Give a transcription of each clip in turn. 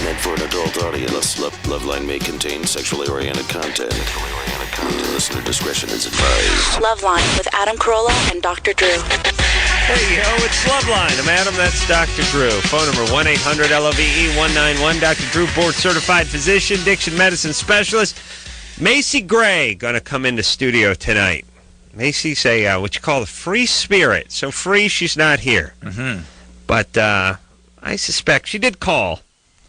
meant for an adult audience. LoveLine may contain sexually oriented content. Listener discretion is advised. LoveLine with Adam Carolla and Dr. Drew. Hey, yo, it's LoveLine. I'm Adam, that's Dr. Drew. Phone number 1-800-LOVE-191. Dr. Drew, board-certified physician, diction medicine specialist. Macy Gray going to come into studio tonight. Macy's a, what you call a free spirit. So free, she's not here. Mm-hmm. But I suspect she did call.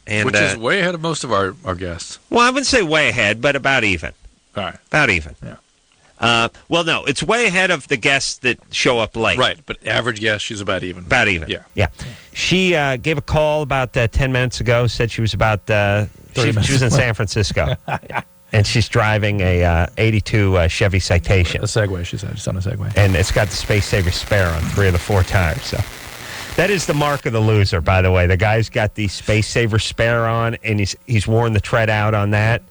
And, which is way ahead of most of our guests. Well, I wouldn't say way ahead, but about even. All right. About even. Yeah. Well, no, it's way ahead of the guests that show up late. Right, but average guest, she's about even. About even. Yeah. She gave a call about 10 minutes ago, said she was about, she was in San Francisco. And she's driving a 82 Chevy Citation. A Segway, she said. She's on a Segway. And it's got the Space Saver spare on 3 of the 4 tires, so. That is the mark of the loser, by the way. The guy's got the Space Saver spare on, and he's worn the tread out on that,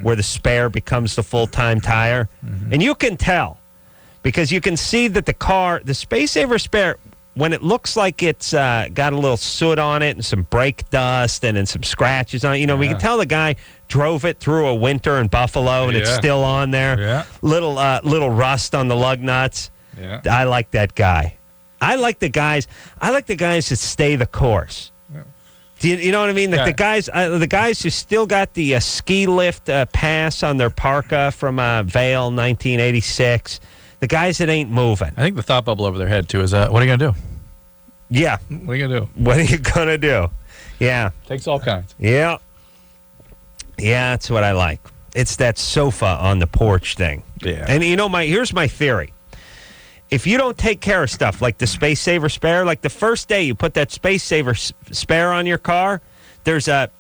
where the spare becomes the full-time tire. And you can tell, because you can see that the Space Saver spare, when it looks like it's got a little soot on it and some brake dust and some scratches on it, we can tell the guy drove it through a winter in Buffalo, and it's still on there. Yeah. Little rust on the lug nuts. Yeah. I like that guy. I like the guys that stay the course. Yeah. Do you know what I mean? The guys who still got the ski lift pass on their parka from Vail 1986. The guys that ain't moving. I think the thought bubble over their head, too, is, what are you going to do? Yeah. What are you going to do? What are you going to do? Yeah. Takes all kinds. Yeah. Yeah, that's what I like. It's that sofa on the porch thing. Yeah. And here's my theory. If you don't take care of stuff like the Space Saver spare, like the first day you put that Space Saver spare on your car, there's a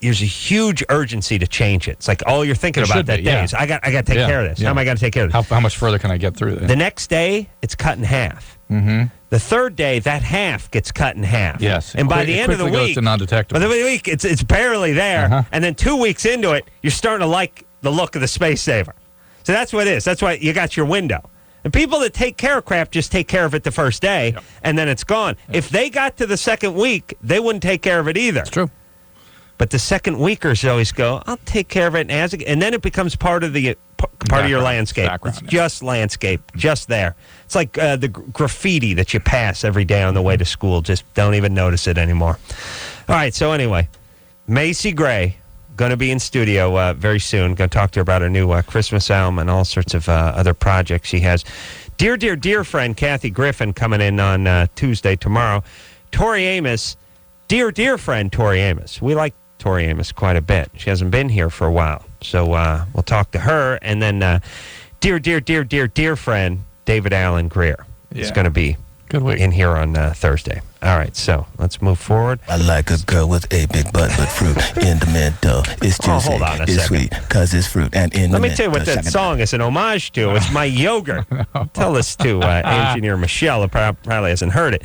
huge urgency to change it. It's like all you're thinking about that day is I got to take care of this. Yeah. How am I going to take care of this? How much further can I get through this? The next day, it's cut in half. Mm-hmm. The third day, that half gets cut in half. Yes. And by the end of the week, goes to non-detectable. By the end of the week, it's barely there. Uh-huh. And then 2 weeks into it, you're starting to like the look of the Space Saver. So that's what it is. That's why you got your window. And people that take care of crap just take care of it the first day, and then it's gone. Yep. If they got to the second week, they wouldn't take care of it either. It's true. But the second weekers always go, I'll take care of it, and then it becomes part of your landscape. It's just landscape, just there. It's like the graffiti that you pass every day on the way to school. Just don't even notice it anymore. All right, so anyway, Macy Gray. Going to be in studio very soon. Going to talk to her about her new Christmas album and all sorts of other projects she has. Dear friend Kathy Griffin coming in on Tuesday, tomorrow. Tori Amos, dear friend Tori Amos. We like Tori Amos quite a bit. She hasn't been here for a while. So we'll talk to her. And then dear friend David Allen Greer is going to be in here on Thursday. All right, so let's move forward. I like a girl with a big butt, but fruit in the middle. It's juicy, it's sweet, because it's fruit. And in Let me tell you what that song is an homage to. It's my yogurt. Tell this to engineer Michelle, who probably hasn't heard it.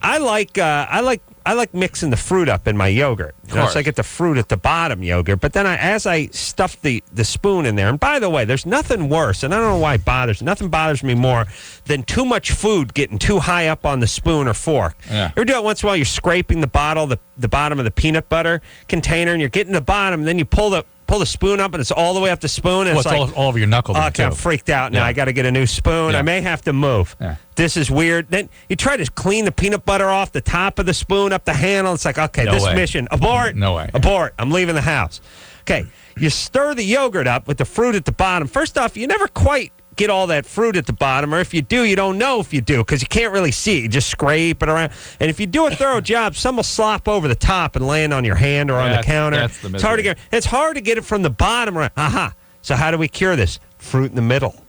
I like mixing the fruit up in my yogurt. So I get the fruit at the bottom yogurt, but then as I stuff the spoon in there, and by the way, there's nothing worse, and I don't know why it bothers. Nothing bothers me more than too much food getting too high up on the spoon or fork. Yeah. You ever do it once in a while? You're scraping the bottom of the peanut butter container, and you're getting the bottom, and then you pull the spoon up, and it's all the way up the spoon. And it's like all over your knuckle. Okay, I'm freaked out now. I got to get a new spoon. Yeah. I may have to move. Yeah. This is weird. Then you try to clean the peanut butter off the top of the spoon, up the handle. It's like, okay, mission, abort. No way. Abort. I'm leaving the house. Okay, you stir the yogurt up with the fruit at the bottom. First off, you never quite get all that fruit at the bottom, or if you do, you don't know if you do because you can't really see it. You just scrape it around. And if you do a thorough job, some will slop over the top and land on your hand or on the counter. It's hard to get. It's hard to get it from the bottom around. Aha. So how do we cure this? Fruit in the middle.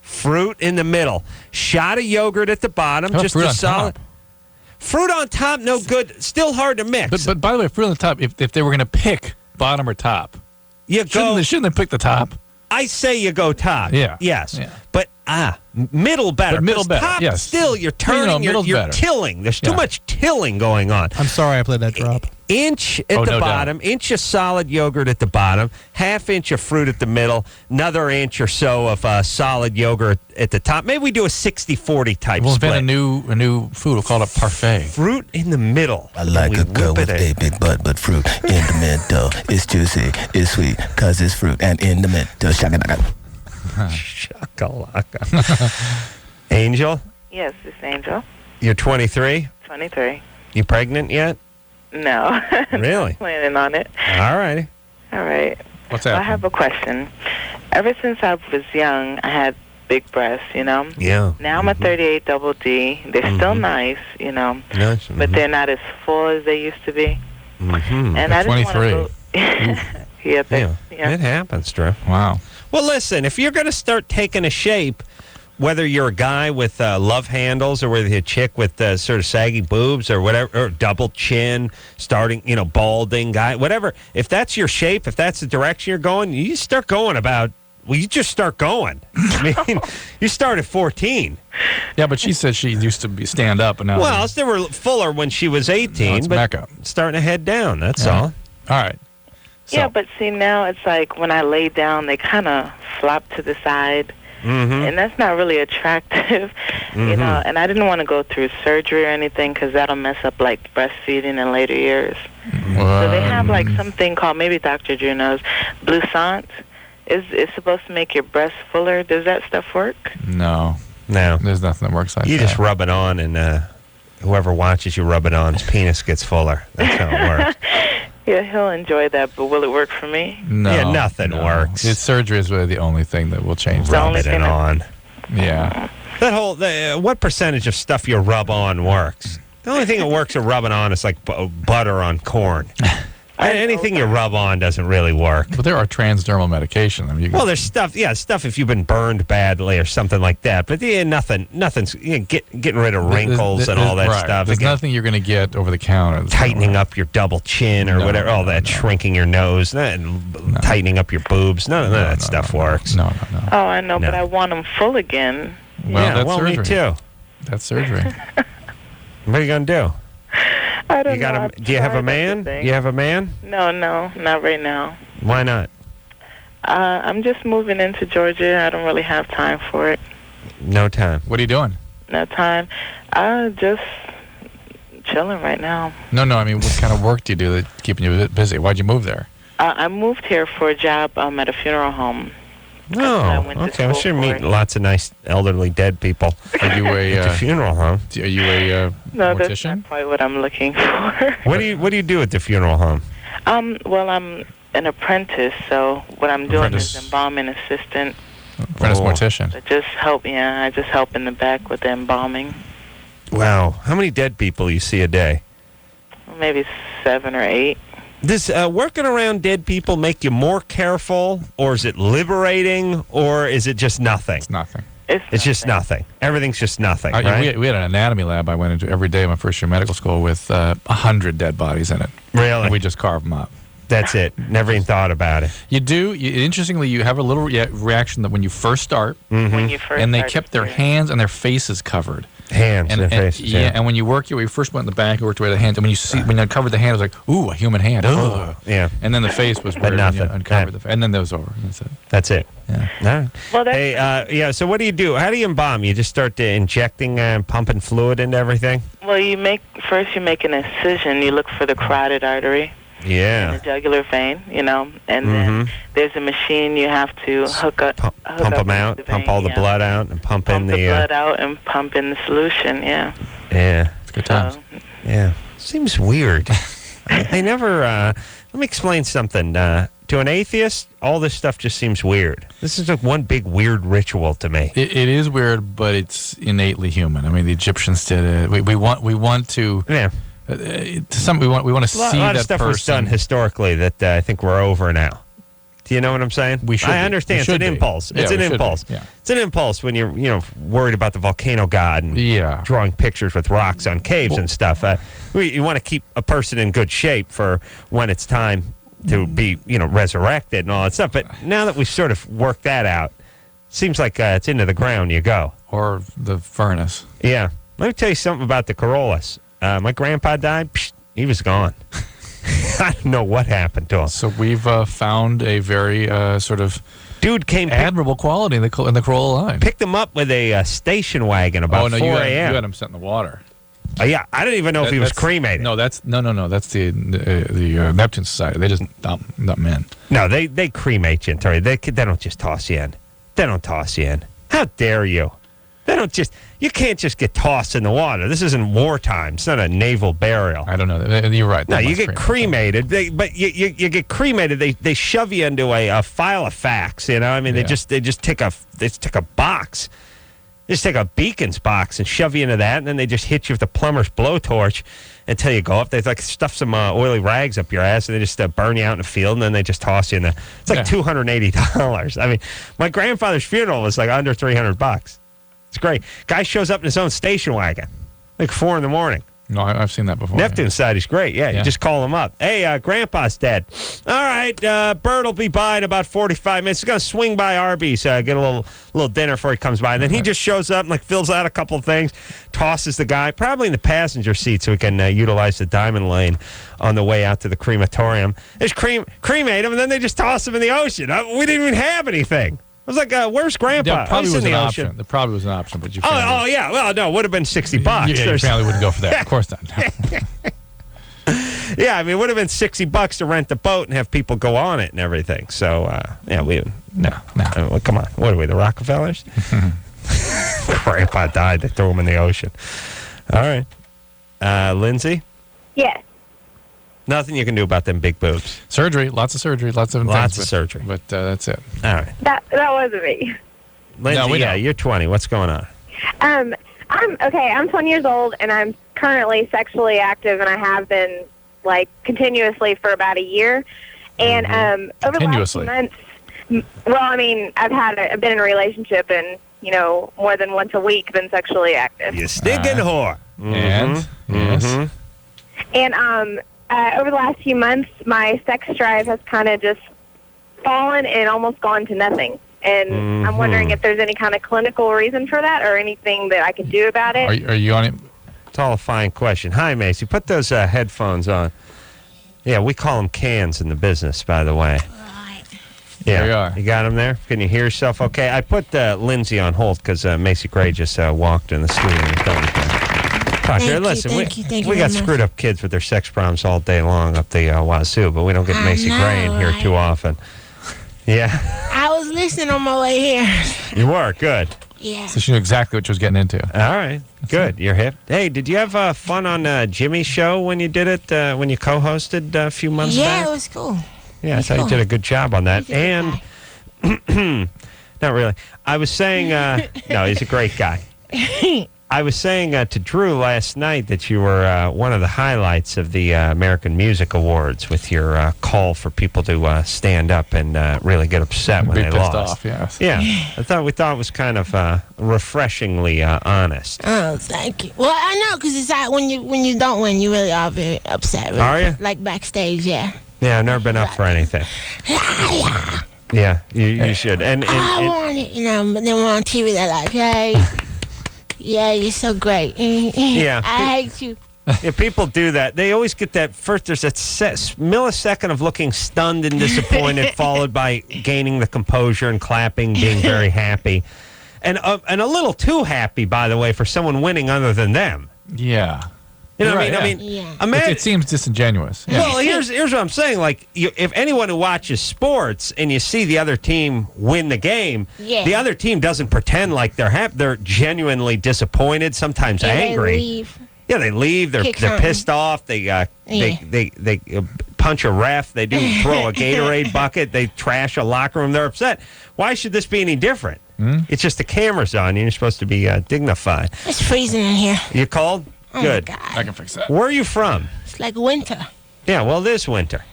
Fruit in the middle. Shot of yogurt at the bottom. Just a solid. Fruit on top, no good. Still hard to mix. But by the way, fruit on the top, if they were going to pick bottom or top, shouldn't they pick the top? I say you go top. Yeah. Yes. Yeah. But middle better. But middle better. Top, yes. Still, you're turning. You're tilling. There's too much tilling going on. I'm sorry I played that drop. Inch at the bottom, inch of solid yogurt at the bottom, half inch of fruit at the middle, another inch or so of solid yogurt at the top. Maybe we do a 60-40 type We'll split. invent a new food. We'll call it parfait. Fruit in the middle. I like a girl with a big butt, but fruit in the middle. It's juicy, it's sweet, cause it's fruit, and in the middle. Shakalaka. Angel? Yes, it's Angel. You're 23? 23. You pregnant yet? No. Really? Planning on it. All righty. All right. What's that? I have a question. Ever since I was young, I had big breasts, Yeah. Now I'm a 38 double D. They're still nice, Nice. but they're not as full as they used to be. Mm-hmm. And I just want 23. to go... It happens, Drew. Wow. Well, listen, if you're going to start taking a shape, whether you're a guy with love handles or whether you're a chick with sort of saggy boobs or whatever, or double chin, starting, balding guy, whatever, if that's your shape, if that's the direction you're going, you start going you just start going. I mean, you start at 14. Yeah, but she said she used to stand up. And now Well, they were fuller when she was 18, it's but back up. starting to head down, that's all. All right. So, Yeah, but see, now it's like when I lay down, they kind of flop to the side. And that's not really attractive, and I didn't want to go through surgery or anything because that'll mess up, like, breastfeeding in later years. So they have, like, something called, maybe Dr. Drew knows, Bluesant. It's supposed to make your breasts fuller. Does that stuff work? No. No. There's nothing that works like You that. just rub it on, and whoever watches you rub it on, his penis gets fuller. That's how it works. Yeah, he'll enjoy that, but will it work for me? No. Yeah, nothing works. Surgery is really the only thing that will change that. Rub it on. Yeah. What percentage of stuff you rub on works? The only thing that works of rubbing on is like butter on corn. Anything you rub on doesn't really work. But there are transdermal medications. I mean, There's stuff if you've been burned badly or something like that. But nothing's getting rid of wrinkles and all that stuff. There's nothing you're going to get over the counter. Tightening up your double chin or whatever, all that, shrinking your nose, tightening up your boobs. None of that stuff works. No. Oh, I know, but I want them full again. Well, that's surgery. Me too. That's surgery. What are you going to do? I don't know. Do you have a man? You have a man? No, not right now. Why not? I'm just moving into Georgia. I don't really have time for it. No time. What are you doing? No time. Just chilling right now. No. I mean, what kind of work do you do that's keeping you busy? Why'd you move there? I moved here for a job at a funeral home. Oh, okay. I'm sure you're meeting lots of nice elderly dead people. Are you at the funeral home? Are you a No, mortician? that's not quite what I'm looking for. What do you do at the funeral home? Well, I'm an apprentice, so what I'm doing is embalming assistant. Apprentice mortician. I just help in the back with the embalming. Wow. How many dead people you see a day? Maybe 7 or 8. Does working around dead people make you more careful, or is it liberating, or is it just nothing? It's nothing. It's just nothing. Everything's just nothing, right? We had an anatomy lab I went into every day in my first year of medical school with 100 dead bodies in it. Really? And we just carved them up. That's it. Never even thought about it. You do. Interestingly, you have a little reaction that when you first start, when you first and they start kept their hands and their faces covered. Hands and faces. Yeah, and when you work your way, you first went in the back, you worked your way to the hands, and when you uncovered the hand, it was like, ooh, a human hand. Ugh. Yeah. And then the face was weird. nothing. And you uncovered the face. And then that was over. That's it. Yeah. All right. Well, that's so what do you do? How do you embalm? You just start injecting pumping fluid into everything? Well, you make an incision. You look for the carotid artery. Yeah. The jugular vein, and then there's a machine you have to hook up. Pump them out, pump all the blood out, and pump in the blood out and pump in the solution. Yeah. Yeah. It's good times. Yeah. Seems weird. I never. Let me explain something. To an atheist, all this stuff just seems weird. This is like one big weird ritual to me. It is weird, but it's innately human. I mean, the Egyptians did it. We want to. Yeah. We want to see that person. A lot of stuff was done historically that I think we're over now. Do you know what I'm saying? We should. I understand. It's an impulse. Yeah, it's an impulse. Yeah. It's an impulse when you're worried about the volcano god and drawing pictures with rocks on caves and stuff. You want to keep a person in good shape for when it's time to be resurrected and all that stuff. But now that we've sort of worked that out, seems like it's into the ground you go. Or the furnace. Yeah. Let me tell you something about the Corollas. My grandpa died. He was gone. I don't know what happened to him. So we've found a very sort of dude came admirable quality in the Corolla line. Picked him up with a station wagon about 4 a.m. You had him set in the water. Yeah, I didn't even know if he was cremated. No, that's the Neptune Society. They just dump men. No, they cremate you. They don't just toss you in. They don't toss you in. How dare you? They don't just. You can't just get tossed in the water. This isn't wartime. It's not a naval burial. I don't know. You're right. No, you get cremated. But you get cremated. They shove you into a file of facts. You know, I mean, they just take a box. They just take a Beacons box and shove you into that, and then they just hit you with the plumber's blowtorch until you go up. They stuff some oily rags up your ass, and they just burn you out in the field, and then they just toss you in there. It's like $280. I mean, my grandfather's funeral was like under $300. It's great. Guy shows up in his own station wagon, like 4 a.m. No, I've seen that before. Neptune side is great. Yeah, you just call him up. Hey, Grandpa's dead. All right, Bert will be by in about 45 minutes. He's going to swing by Arby's, get a little dinner before he comes by. And then he just shows up and like fills out a couple of things, tosses the guy, probably in the passenger seat so he can utilize the diamond lane on the way out to the crematorium. They just cremate him, and then they just toss him in the ocean. We didn't even have anything. I was like, where's Grandpa? There probably was an option. There probably was an option, but you. Oh yeah. Well, no, it would have been $60. Yeah, your family wouldn't go for that. Of course not. Yeah, I mean, it would have been $60 to rent the boat and have people go on it and everything. So, no. Come on, what are we, the Rockefellers? Grandpa died. They threw him in the ocean. All right, Lindsay. Yes. Nothing you can do about them big boobs. Surgery, lots of surgery, lots of surgery. But that's it. All right. That wasn't me. Lindsay, you're 20. What's going on? I'm 20 years old, and I'm currently sexually active, and I have been like continuously for about a year. And over the last few months, well, I mean, I've been in a relationship, and more than once a week, been sexually active. You stinking whore. And yes. And over the last few months, my sex drive has kind of just fallen and almost gone to nothing. And I'm wondering if there's any kind of clinical reason for that or anything that I can do about it. Are you on it? It's all a fine question. Hi, Macy. Put those headphones on. Yeah, we call them cans in the business, by the way. Right. Yeah, there you are. You got them there? Can you hear yourself okay? I put Lindsay on hold because Macy Gray just walked in the studio and listen, we got screwed up kids with their sex problems all day long up the wazoo, but we don't get Macy Gray in here too often. Yeah. I was listening on my way here. You were? Good. Yeah. So she knew exactly what she was getting into. All right. Good. You're hip. Hey, did you have fun on Jimmy's show when you did it, when you co-hosted a few months back? Yeah, it was cool. Yeah, I thought you did a good job on that. And, not really. I was saying, no, he's a great guy. I was saying to Drew last night that you were one of the highlights of the American Music Awards with your call for people to stand up and really get upset when they lost. Off, yes. Yeah, we thought it was kind of refreshingly honest. Oh, thank you. Well, I know because it's like when you don't win, you really are very upset. Really. Are you? Like backstage, yeah. Yeah, I've never been up for anything. Yeah, you should. And I want it, but then we're on TV, they're like, hey. Yeah, you're so great. Yeah. I hate you. Yeah, people do that. They always get that first, there's that millisecond of looking stunned and disappointed, followed by gaining the composure and clapping, being very happy. And a little too happy, by the way, for someone winning other than them. Yeah. You know what right, I mean? Yeah. Imagine, it seems disingenuous. Yeah. Well, here's what I'm saying. Like, if anyone who watches sports and you see the other team win the game, the other team doesn't pretend like they're happy. They're genuinely disappointed, sometimes angry. They leave. Yeah, they leave. They're pissed off. They punch a ref. They do throw a Gatorade bucket. They trash a locker room. They're upset. Why should this be any different? It's just the camera's on. You're supposed to be dignified. It's freezing in here. You cold? Oh good. My God. I can fix that. Where are you from? It's like winter. Yeah, well, it is winter.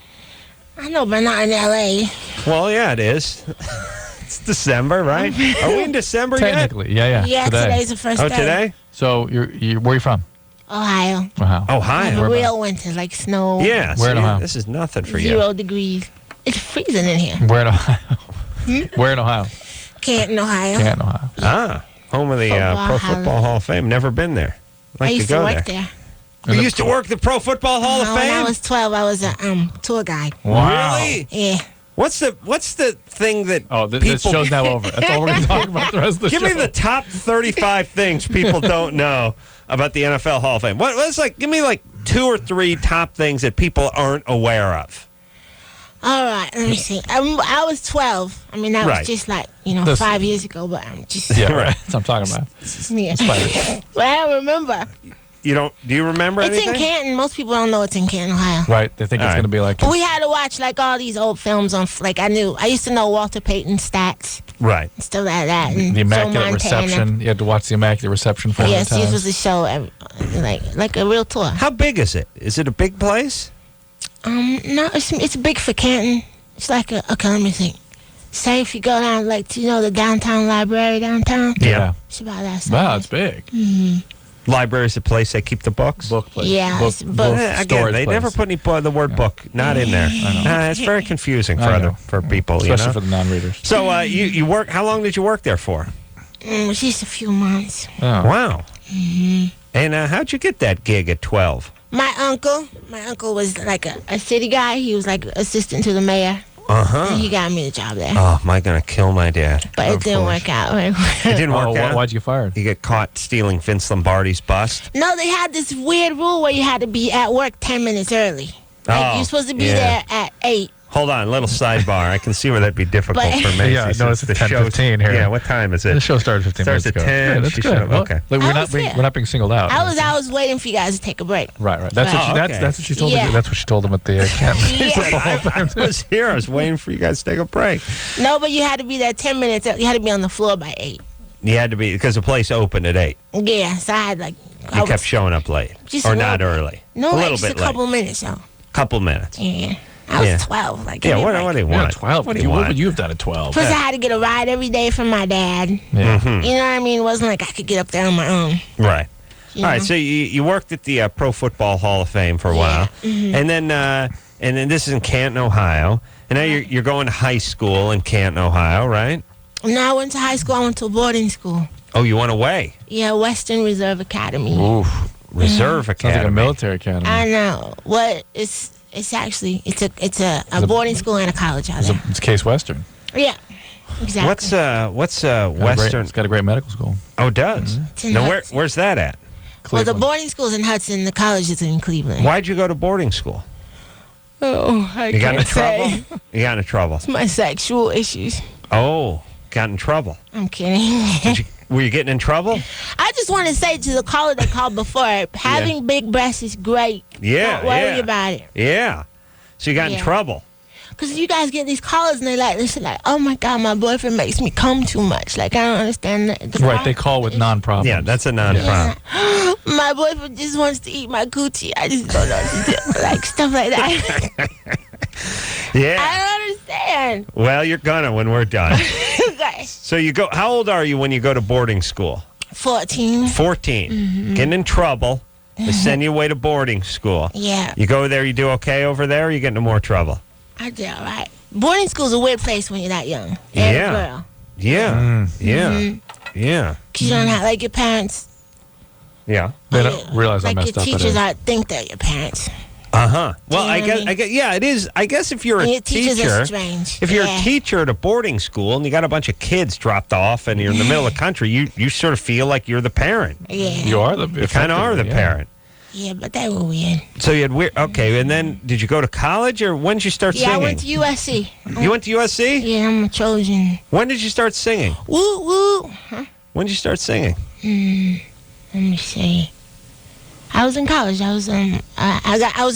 I know, but not in L.A. Well, yeah, it is. It's December, right? Are we in December Technically, yet? Yeah, today's the first day. Oh, today? So, where are you from? Ohio. Ohio. Real winter, like snow. Yeah. Where in Ohio? This is nothing for you. 0 degrees. It's freezing in here. Where in Ohio? Where in Ohio? Canton, Ohio. Canton, Ohio. Ah, home of the Pro Football Hall of Fame. Never been there. I used to work there. You used to work the Pro Football Hall of Fame? When I was 12, I was a tour guide. Wow. Really? Yeah. What's the thing that this show's now over. That's all we're going to talk about the rest of the show. Give me the top 35 things people don't know about the NFL Hall of Fame. What's give me 2 or 3 top things that people aren't aware of. All right, let me see. I was 12. I mean, that was just 5 years ago, but I'm just... Yeah, right. That's what I'm talking about. Yeah. But I don't remember. Do you remember anything? It's in Canton. Most people don't know it's in Canton, Ohio. Right. They think it's going to be like... But we had to watch all these old films on... I used to know Walter Payton's stats. Right. And stuff like that. And the Immaculate Reception. You had to watch the Immaculate Reception for Yes, this was a show, like a real tour. How big is it? Is it a big place? No, it's big for Canton. It's like let me think. Say if you go down, the downtown library downtown. Yeah. It's about that size. Wow, it's big. Mm-hmm. Library's the place they keep the books? Book place. Yeah. Book again, they never put the word book not in there. I know. It's very confusing for people. Especially for the non-readers. So you work, how long did you work there for? Just a few months. Oh. Wow. Mm-hmm. And how'd you get that gig at 12? My uncle was like a city guy. He was like assistant to the mayor. And he got me the job there. Oh, am I going to kill my dad? But it didn't work out. It didn't work out? Why'd you get fired? You get caught stealing Vince Lombardi's bust? No, they had this weird rule where you had to be at work 10 minutes early. You're supposed to be there at 8. Hold on, little sidebar. I can see where that'd be difficult for Macy. Yeah, no, it's 10:15 here. Yeah, what time is it? The show started 15 minutes ago. Starts at 10. Yeah, that's good. Okay. We're not being singled out. I was waiting for you guys to take a break. Right. That's what she told me. That's what she told them at the camp. I was here. I was waiting for you guys to take a break. No, but you had to be there 10 minutes. You had to be on the floor by 8. You had to be, because the place opened at 8. Yeah, so I had You kept showing up late. Or not early. No, a little just bit a couple minutes, though. Couple minutes. Yeah. I was 12. What do you want? 12. What would you have done at 12? Plus, I had to get a ride every day from my dad. Yeah. Mm-hmm. You know what I mean? It wasn't like I could get up there on my own. Right. All right, so you worked at the Pro Football Hall of Fame for a while. Mm-hmm. And then this is in Canton, Ohio. And now you're going to high school in Canton, Ohio, right? No, I went to high school. I went to a boarding school. Oh, you went away? Yeah, Western Reserve Academy. Ooh, Reserve Academy. Sounds like a military academy. I know. Well, it's actually a boarding school and a college out there. It's Case Western. Yeah, exactly. Western? It's Got a great medical school. Oh, it does. Mm-hmm. Now, where's that at? Cleveland. Well, the boarding school's in Hudson. The college is in Cleveland. Why'd you go to boarding school? Oh, I you got can't into trouble? say. You got into trouble? It's my sexual issues. Oh, got in trouble. I'm kidding. Were you getting in trouble? I just want to say to the caller that called before, having big breasts is great. Yeah, Don't worry about it. Yeah. So you got in trouble. Because you guys get these callers and they're like, oh my God, my boyfriend makes me come too much. Like, I don't understand that. Right, they call with non-problems. Yeah, that's a non-problem. Yeah. My boyfriend just wants to eat my coochie. I just don't know what to do. Like, stuff like that. Yeah. I don't understand. Well, you're gonna when we're done. Okay. So you go, how old are you when you go to boarding school? 14. 14. Mm-hmm. Getting in trouble. They send you away to boarding school. Yeah. You go there, you do okay over there, or you get into more trouble? I did all right. Boarding school's a weird place when you're that young. Yeah. Girl. Yeah. Yeah. Mm-hmm. Yeah. Because you don't have, like, your parents. Yeah. They don't realize how messed up it is. Like, your teachers think they're your parents. Uh-huh. Well, I guess, yeah, it is. I guess if you're a teacher, are strange. If you're a teacher at a boarding school and you got a bunch of kids dropped off and you're in the middle of the country, you sort of feel like you're the parent. Yeah. You kind of are the parent. Yeah, but they were weird. So you had weird. Okay, and then did you go to college or when did you start singing? Yeah, I went to USC. You went to USC? Yeah, I'm a Trojan. When did you start singing? Woo woo. Huh? When did you start singing? Let me see. I was in college. I was in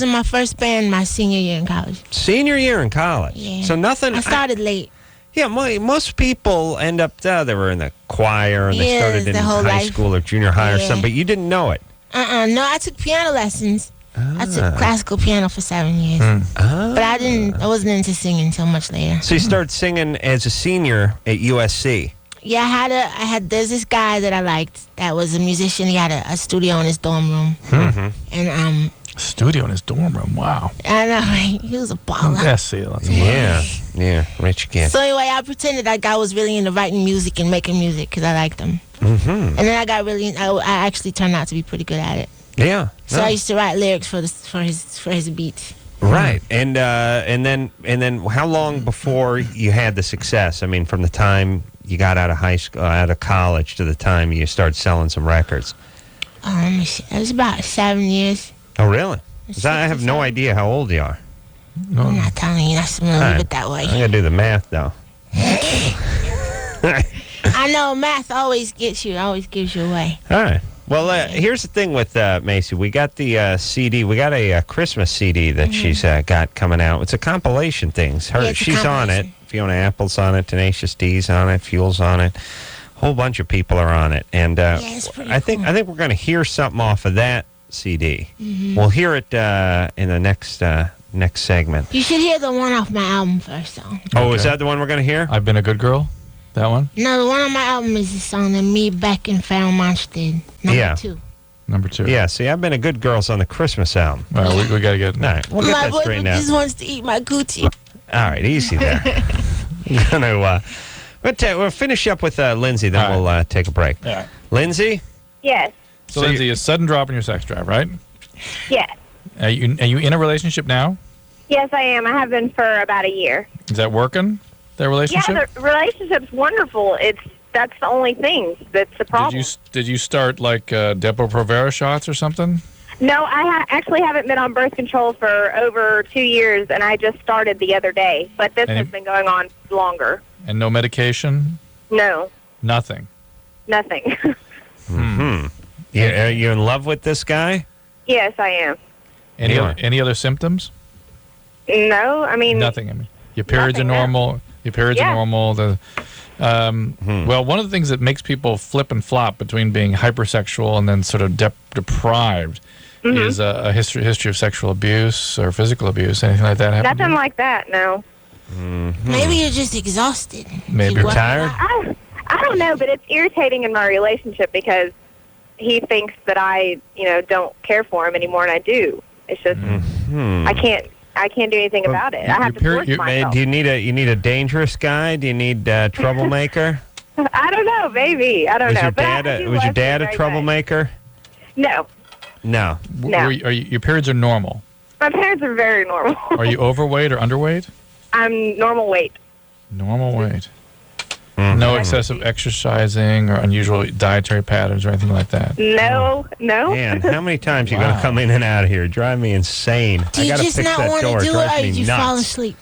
my first band my senior year in college. Senior year in college. Yeah. So nothing. I started late. Yeah, most people end up they were in the choir and they started in high school or junior high or something, but you didn't know it. No, I took piano lessons. I took classical piano for 7 years. But I wasn't into singing until much later. So you started singing as a senior at USC. Yeah, there's this guy that I liked that was a musician. He had a studio in his dorm room. Mm-hmm. And studio in his dorm room, wow. I know, right? He was a baller. Yeah, see, lots of yeah, rich kid. So anyway, I pretended that guy was really into writing music and making music because I liked him. Mm-hmm. And then I actually turned out to be pretty good at it. Yeah. So I used to write lyrics for his beats. Right, and then how long before you had the success? I mean, from the time you got out of high school, out of college, to the time you started selling some records. Let me see. It was about 7 years. Oh, really? 'Cause I have no idea how old you are. I'm not telling you. I'm going to leave it that way. I'm gonna do the math though. I know math always gives you away. All right. Well, here's the thing with Macy. We got the CD. We got a Christmas CD that she's got coming out. It's a compilation thing. She's on it. Fiona Apple's on it. Tenacious D's on it. Fuel's on it. A whole bunch of people are on it. And I think we're going to hear something off of that CD. We'll hear it in the next segment. You should hear the one off my album first, though. Oh, is that the one we're going to hear? I've Been a Good Girl? That one? No, the one on my album is the song that Me, Beck, and Fairmont did. Number 2. Yeah, see, I've Been a Good Girl's on the Christmas album. All right, we got to get... All right, we'll get that straightened out. My boy just wants to eat my coochie. All right, easy there. We'll finish up with Lindsay, then we'll take a break. Yeah. Lindsay? Yes. So Lindsay, a sudden drop in your sex drive, right? Yes. Are you in a relationship now? Yes, I am. I have been for about a year. Is that working, that relationship? Yeah, the relationship's wonderful. That's the only thing that's the problem. Did you start like Depo-Provera shots or something? No, I actually haven't been on birth control for over 2 years, and I just started the other day. But this has been going on longer. And no medication? No. Nothing? Nothing. Yeah, are you in love with this guy? Yes, I am. Any other symptoms? No, I mean... Nothing, I mean. Your periods are normal. Your periods are normal. Well, one of the things that makes people flip and flop between being hypersexual and then sort of deprived is a history of sexual abuse or physical abuse. Anything like that happen? Nothing like that, no. Maybe you're just exhausted. Maybe you're tired? I don't know, but it's irritating in my relationship because he thinks that I, don't care for him anymore, and I do. It's just I can't do anything about it. I have to force myself. Do you need a dangerous guy? Do you need a troublemaker? I don't know, maybe. I don't know. Was your dad a troublemaker? No. No. Your periods are normal? My parents are very normal. Are you overweight or underweight? I'm normal weight. Normal weight. No excessive exercising or unusual dietary patterns or anything like that? No. Man, how many times are you going to come in and out of here? Drive me insane. Do you just not want to do it, or did you fall asleep?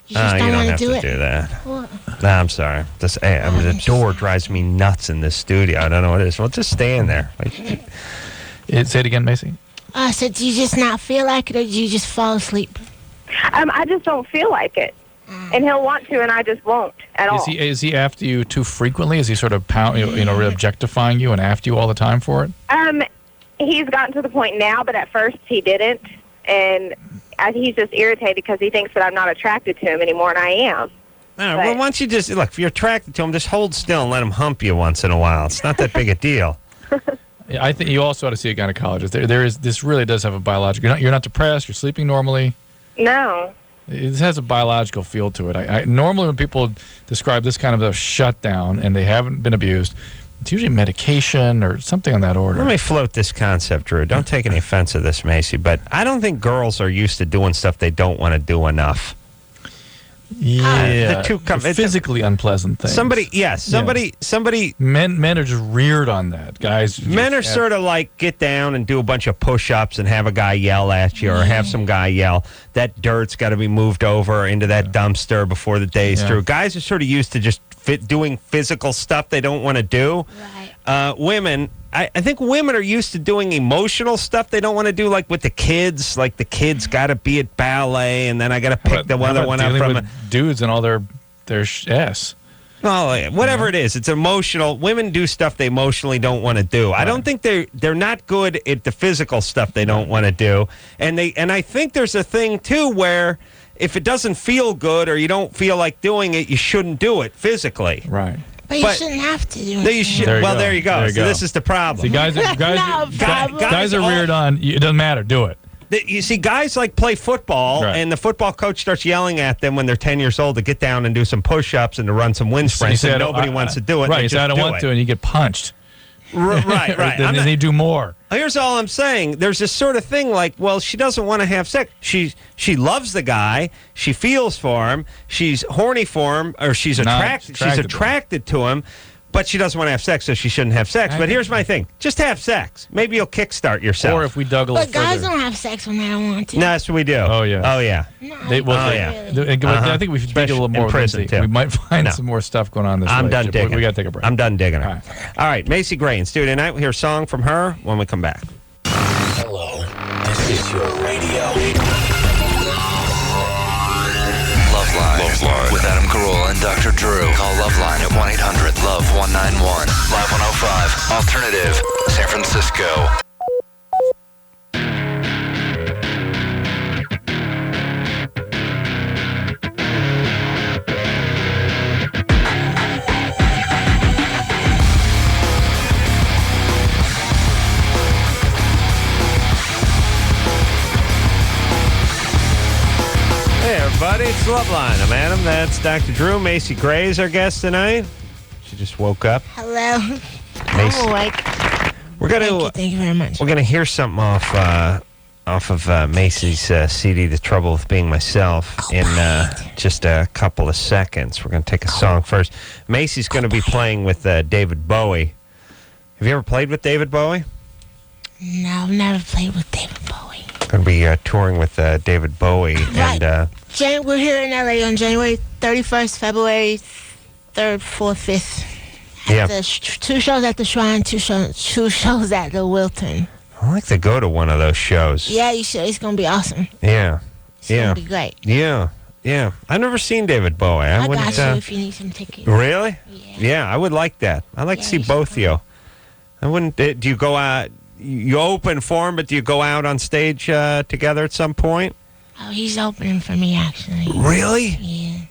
You just don't want to do it? Do that. What? No, I'm sorry. The door drives me nuts in this studio. I don't know what it is. Well, just stay in there. Say it again, Macy. I said, do you just not feel like it, or do you just fall asleep? I just don't feel like it. And he'll want to, and I just won't at all. Is he after you too frequently? Is he sort of really objectifying you and after you all the time for it? He's gotten to the point now, but at first he didn't, and he's just irritated because he thinks that I'm not attracted to him anymore, and I am. All right, well, why don't you just look? If you're attracted to him, just hold still and let him hump you once in a while. It's not that big a deal. I think you also ought to see a gynecologist. This really does have a biological. You're not depressed. You're sleeping normally. No. It has a biological feel to it. Normally when people describe this kind of a shutdown and they haven't been abused, it's usually medication or something on that order. Let me float this concept, Drew. Don't take any offense to this, Macy, but I don't think girls are used to doing stuff they don't want to do enough. Yeah, the two physically unpleasant things. Somebody. Men are just reared on that, guys. Men are sort of like get down and do a bunch of push-ups and have a guy yell at you, or have some guy yell that dirt's got to be moved over into that dumpster before the day's through. Guys are sort of used to just doing physical stuff they don't want to do. Right. Women. I think women are used to doing emotional stuff they don't want to do, like with the kids. Like the kids got to be at ballet, and then I got to pick the other one up from dudes and all their ass. Well, whatever it is, it's emotional. Women do stuff they emotionally don't want to do. Right. I don't think they're not good at the physical stuff they don't want to do, and I think there's a thing too where if it doesn't feel good or you don't feel like doing it, you shouldn't do it physically. Right. But you shouldn't have to do it. There you go. So this is the problem. See, guys are reared on, it doesn't matter, do it. You see, guys like play football, and the football coach starts yelling at them when they're 10 years old to get down and do some push-ups and to run some wind sprints, and nobody wants to do it. Right, you say, I don't want to, and you get punched. Right. Then they do more. Here's all I'm saying. There's this sort of thing like, well, she doesn't want to have sex. She loves the guy. She feels for him. She's horny for him, or she's attracted to him. But she doesn't want to have sex, so she shouldn't have sex. But here's my thing. Just have sex. Maybe you'll kickstart yourself. Or if we dug a little further. But guys don't have sex when they don't want to. No, that's what we do. Oh, yeah. No, I think we should dig a little more. We might find some more stuff going on this I'm done digging. We got to take a break. I'm done digging her. All right, Macy Gray in studio tonight. We'll hear a song from her when we come back. Hello, this is your radio. LoveLine with Adam Carolla and Dr. Drew. Call LoveLine at 1-800-LOVE-191. Live 105 Alternative, San Francisco. Hey, everybody, it's LoveLine. I'm Adam. That's Dr. Drew. Macy Gray is our guest tonight. She just woke up. Hello. Macy. I'm awake. Thank you very much. We're going to hear something off of Macy's CD, The Trouble with Being Myself, in just a couple of seconds. We're going to take a song first. Macy's going to be playing with David Bowie. Have you ever played with David Bowie? No, I've never played with David Bowie. Going to be touring with David Bowie. Right. And we're here in LA on January 31st, February 3rd, 4th, 5th. Two shows at the Shrine, two shows at the Wilton. I'd like to go to one of those shows. Yeah, you should. It's going to be awesome. Yeah. It's going to be great. Yeah. I've never seen David Bowie. I got you if you need some tickets. Really? Yeah. I would like that. I'd like to see both of you. I wouldn't. Do you go out? You open for him, but do you go out on stage together at some point? Oh, he's opening for me, actually. Really? Yeah.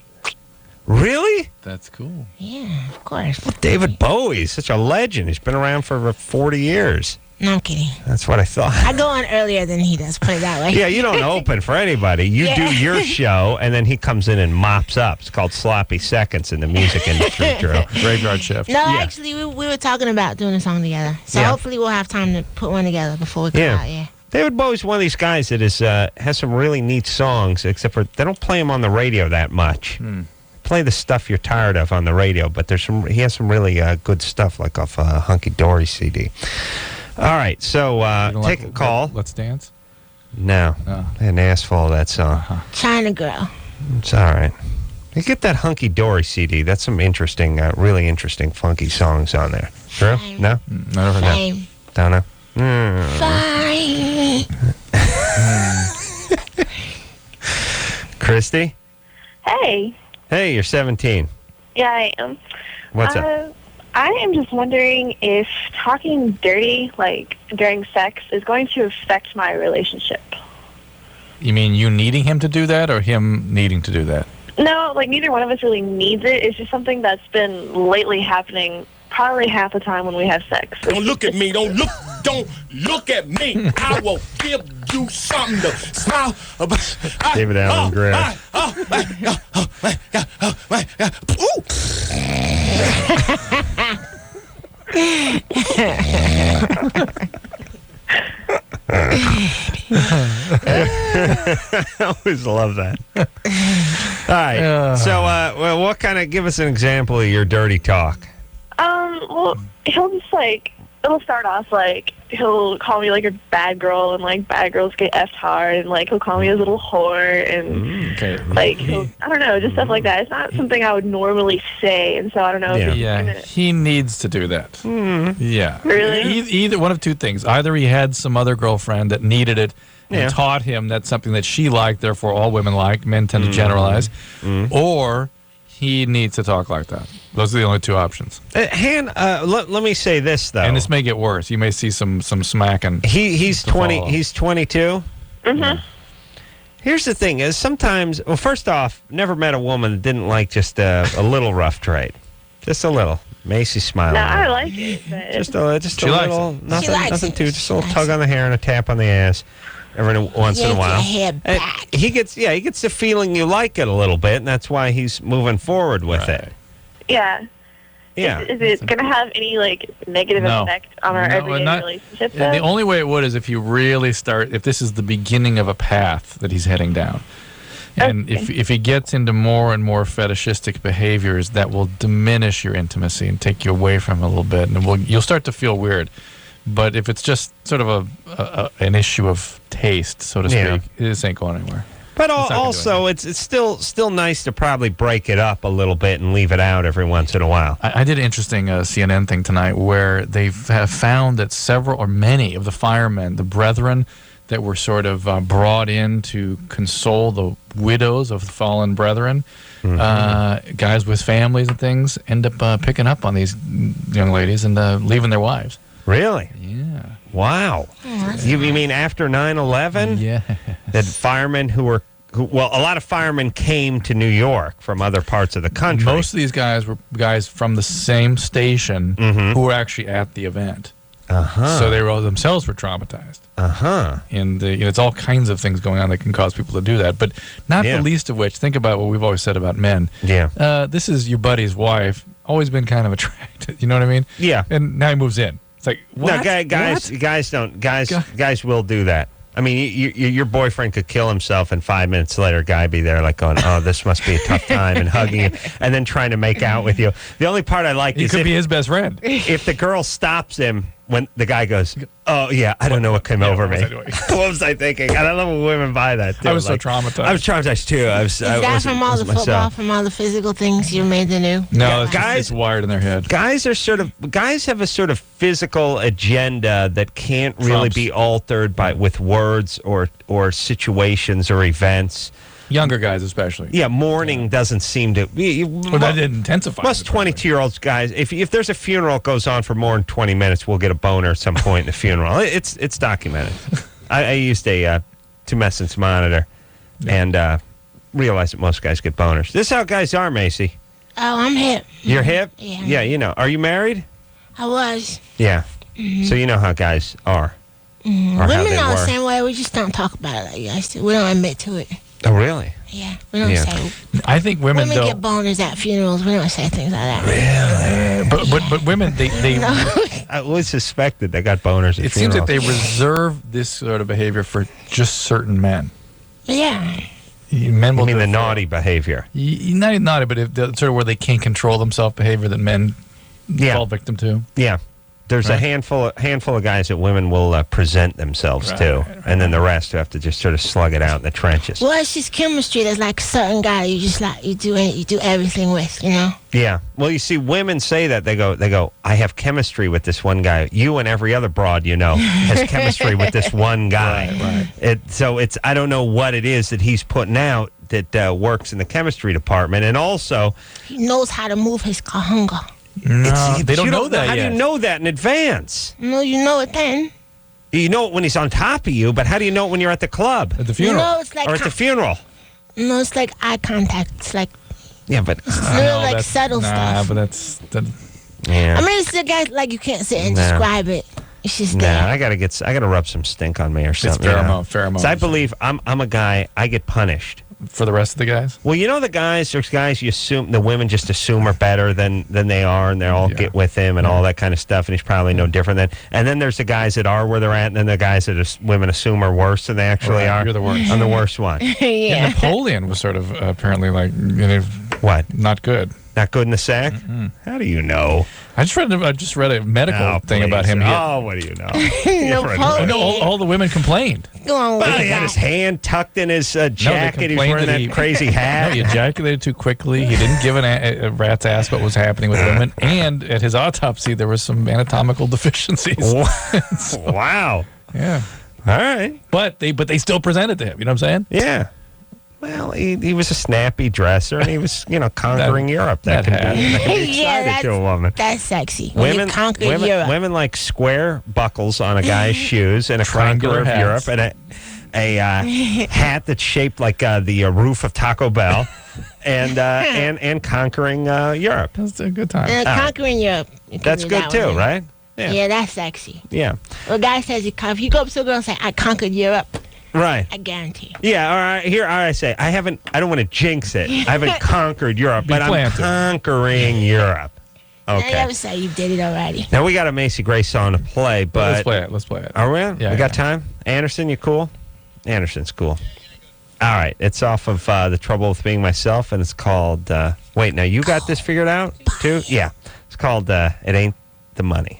Really? That's cool. Yeah, of course. Well, David Bowie's such a legend. He's been around for over 40 years. No, I'm kidding. That's what I thought. I go on earlier than he does, put it that way. Yeah, you don't open for anybody. You do your show, and then he comes in and mops up. It's called sloppy seconds in the music industry, Drew. Graveyard shift. No, actually, we were talking about doing a song together. So hopefully we'll have time to put one together before we come out, David Bowie's one of these guys that has some really neat songs, except for they don't play them on the radio that much. Play the stuff you're tired of on the radio, but he has some really good stuff, like off Hunky Dory CD. All right, so take a call. Let's Dance? No. I didn't ask for all that song. China Girl. It's all right. You get that Hunky Dory CD. That's some interesting, really interesting, funky songs on there. True? No? Never heard that. Don't know. Fine. Christy? Hey, you're 17. Yeah, I am. What's up? I am just wondering if talking dirty, like, during sex is going to affect my relationship. You mean you needing him to do that or him needing to do that? No, like, neither one of us really needs it. It's just something that's been lately happening probably half the time when we have sex. Don't look at me. Don't look at me. I will give you something to smile about. David Allen Gray. I always love that. All right. So, what kind of, give us an example of your dirty talk? Well, he'll just, like, it'll start off, like, he'll call me, like, a bad girl, and, like, bad girls get effed hard, and, like, he'll call me a little whore, and, like, I don't know, just stuff like that. It's not something I would normally say, and so I don't know. He needs to do that. Yeah. Really? Either one of two things. Either he had some other girlfriend that needed it and taught him that's something that she liked, therefore all women like, men tend to generalize, or he needs to talk like that. Those are the only two options. Let me say this, though. And this may get worse. You may see some smacking. He's 20. He's 22. Mm-hmm. Here's the thing: is sometimes, well, first off, never met a woman that didn't like just a little rough trade, just a little. Macy's smiling. No, I like it. But just a little, nothing too, just a little tug on the hair and a tap on the ass. Every once in a while, he gets the feeling you like it a little bit, and that's why he's moving forward with it. Yeah, Yeah. Is it going to have any like negative effect on our everyday relationship? Though? The only way it would is if you really start. If this is the beginning of a path that he's heading down. And if he gets into more and more fetishistic behaviors, that will diminish your intimacy and take you away from him a little bit, and you'll start to feel weird. But if it's just sort of an issue of taste, so to speak, this ain't going anywhere. But also, it's still nice to probably break it up a little bit and leave it out every once in a while. I did an interesting CNN thing tonight where they have found that several or many of the firemen, the brethren, that were sort of brought in to console the widows of the fallen brethren, guys with families and things, end up picking up on these young ladies and leaving their wives. Really? Yeah. Wow. You mean after 9/11? Yeah. That firemen a lot of firemen came to New York from other parts of the country. Most of these guys were guys from the same station who were actually at the event. So they themselves were traumatized. And it's all kinds of things going on that can cause people to do that. But not the least of which, think about what we've always said about men. Yeah. This is your buddy's wife. Always been kind of attracted. You know what I mean? Yeah. And now he moves in. It's like, what? No, guys will do that. I mean, your boyfriend could kill himself, and 5 minutes later, a guy be there like going, "Oh, this must be a tough time," and hugging you, and then trying to make out with you. The only part I like is he could be his best friend. If the girl stops him when the guy goes, "Oh yeah, I don't know what came over me. What was I thinking?" And I love when women buy that too. I was so traumatized. I was traumatized too. Is that from all the football, from all the physical things you made to do? No, guys, it's wired in their head. Guys have a sort of physical agenda that can't really be altered with words or situations or events. Younger guys, especially. Yeah, mourning doesn't seem to. Well, that didn't intensify. Most 22-year-olds guys, if there's a funeral that goes on for more than 20 minutes, we'll get a boner at some point in the funeral. It's documented. I used a tumescence monitor and realized that most guys get boners. This is how guys are, Macy. Oh, I'm hip. You're hip? Yeah. Yeah, you know. Are you married? I was. Yeah. So you know how guys are. Women are the same way. We just don't talk about it like guys do. We don't admit to it. Oh, really? Yeah, we don't say. I think women get boners at funerals. We don't say things like that. Really? But women, they I always suspected they got boners at funerals. It seems like they reserve this sort of behavior for just certain men. Yeah. Men will mean the naughty behavior? Not naughty, but sort of where they can't control themselves behavior that men fall victim to. Yeah. There's a handful of guys that women will present themselves to, and then the rest who have to just sort of slug it out in the trenches. Well, it's just chemistry. There's like a certain guy you just like you do everything with, you know. Yeah. Well, you see, women say that they go, I have chemistry with this one guy. You and every other broad you know has chemistry with this one guy. Right. So I don't know what it is that he's putting out that works in the chemistry department, and also he knows how to move his kahunga. No, they don't know that yet. How do you know that in advance? No, you know it then. You know it when he's on top of you, but how do you know it when you're at the club? At the funeral. You know, it's like or at the funeral. No, it's like eye contact. It's like... Yeah, but... It's like subtle stuff. But that's... Yeah. I mean, it's the guys, like, you can't sit and describe it. It's just there. I gotta rub some stink on me or something. It's pheromone. So I believe I'm a guy, I get punished. For the rest of the guys? Well, you know there's guys you assume, the women just assume are better than they are, and they all get with him and all that kind of stuff, and he's probably no different than. And then there's the guys that are where they're at, and then the guys that women assume are worse than they actually are. You're the worst. I'm the worst one. Yeah. Napoleon was sort of apparently like, what? Not good. Not good in the sack? How do you know? I just read a medical thing about him. What do you know? All the women complained. Well, he had his hand tucked in his jacket. He was wearing that crazy hat. He ejaculated too quickly. He didn't give a rat's ass what was happening with women. And at his autopsy, there was some anatomical deficiencies. Wow. Yeah. All right. But they still presented to him. You know what I'm saying? Yeah. Well, he was a snappy dresser, and he was, conquering Europe. That could be exciting to a woman. That's sexy. Women like square buckles on a guy's shoes, and a conqueror of Europe, and a hat that's shaped like the roof of Taco Bell, and conquering Europe. That's a good time. Conquering Europe. That's good too, right? Yeah, that's sexy. Yeah. Well, a guy says if you go up to a girl and say, "I conquered Europe." Right. I guarantee. Yeah, all right. Here I say, I don't want to jinx it. I haven't conquered Europe, but I'm conquering Europe. Okay. I never say you did it already. Now we got a Macy Gray song to play, but Let's play it. Are we? Yeah, we got time. Anderson, you cool? Anderson's cool. All right, it's off of The Trouble with Being Myself, and it's called. Wait, now you got this figured out too? Yeah, it's called "It Ain't the Money."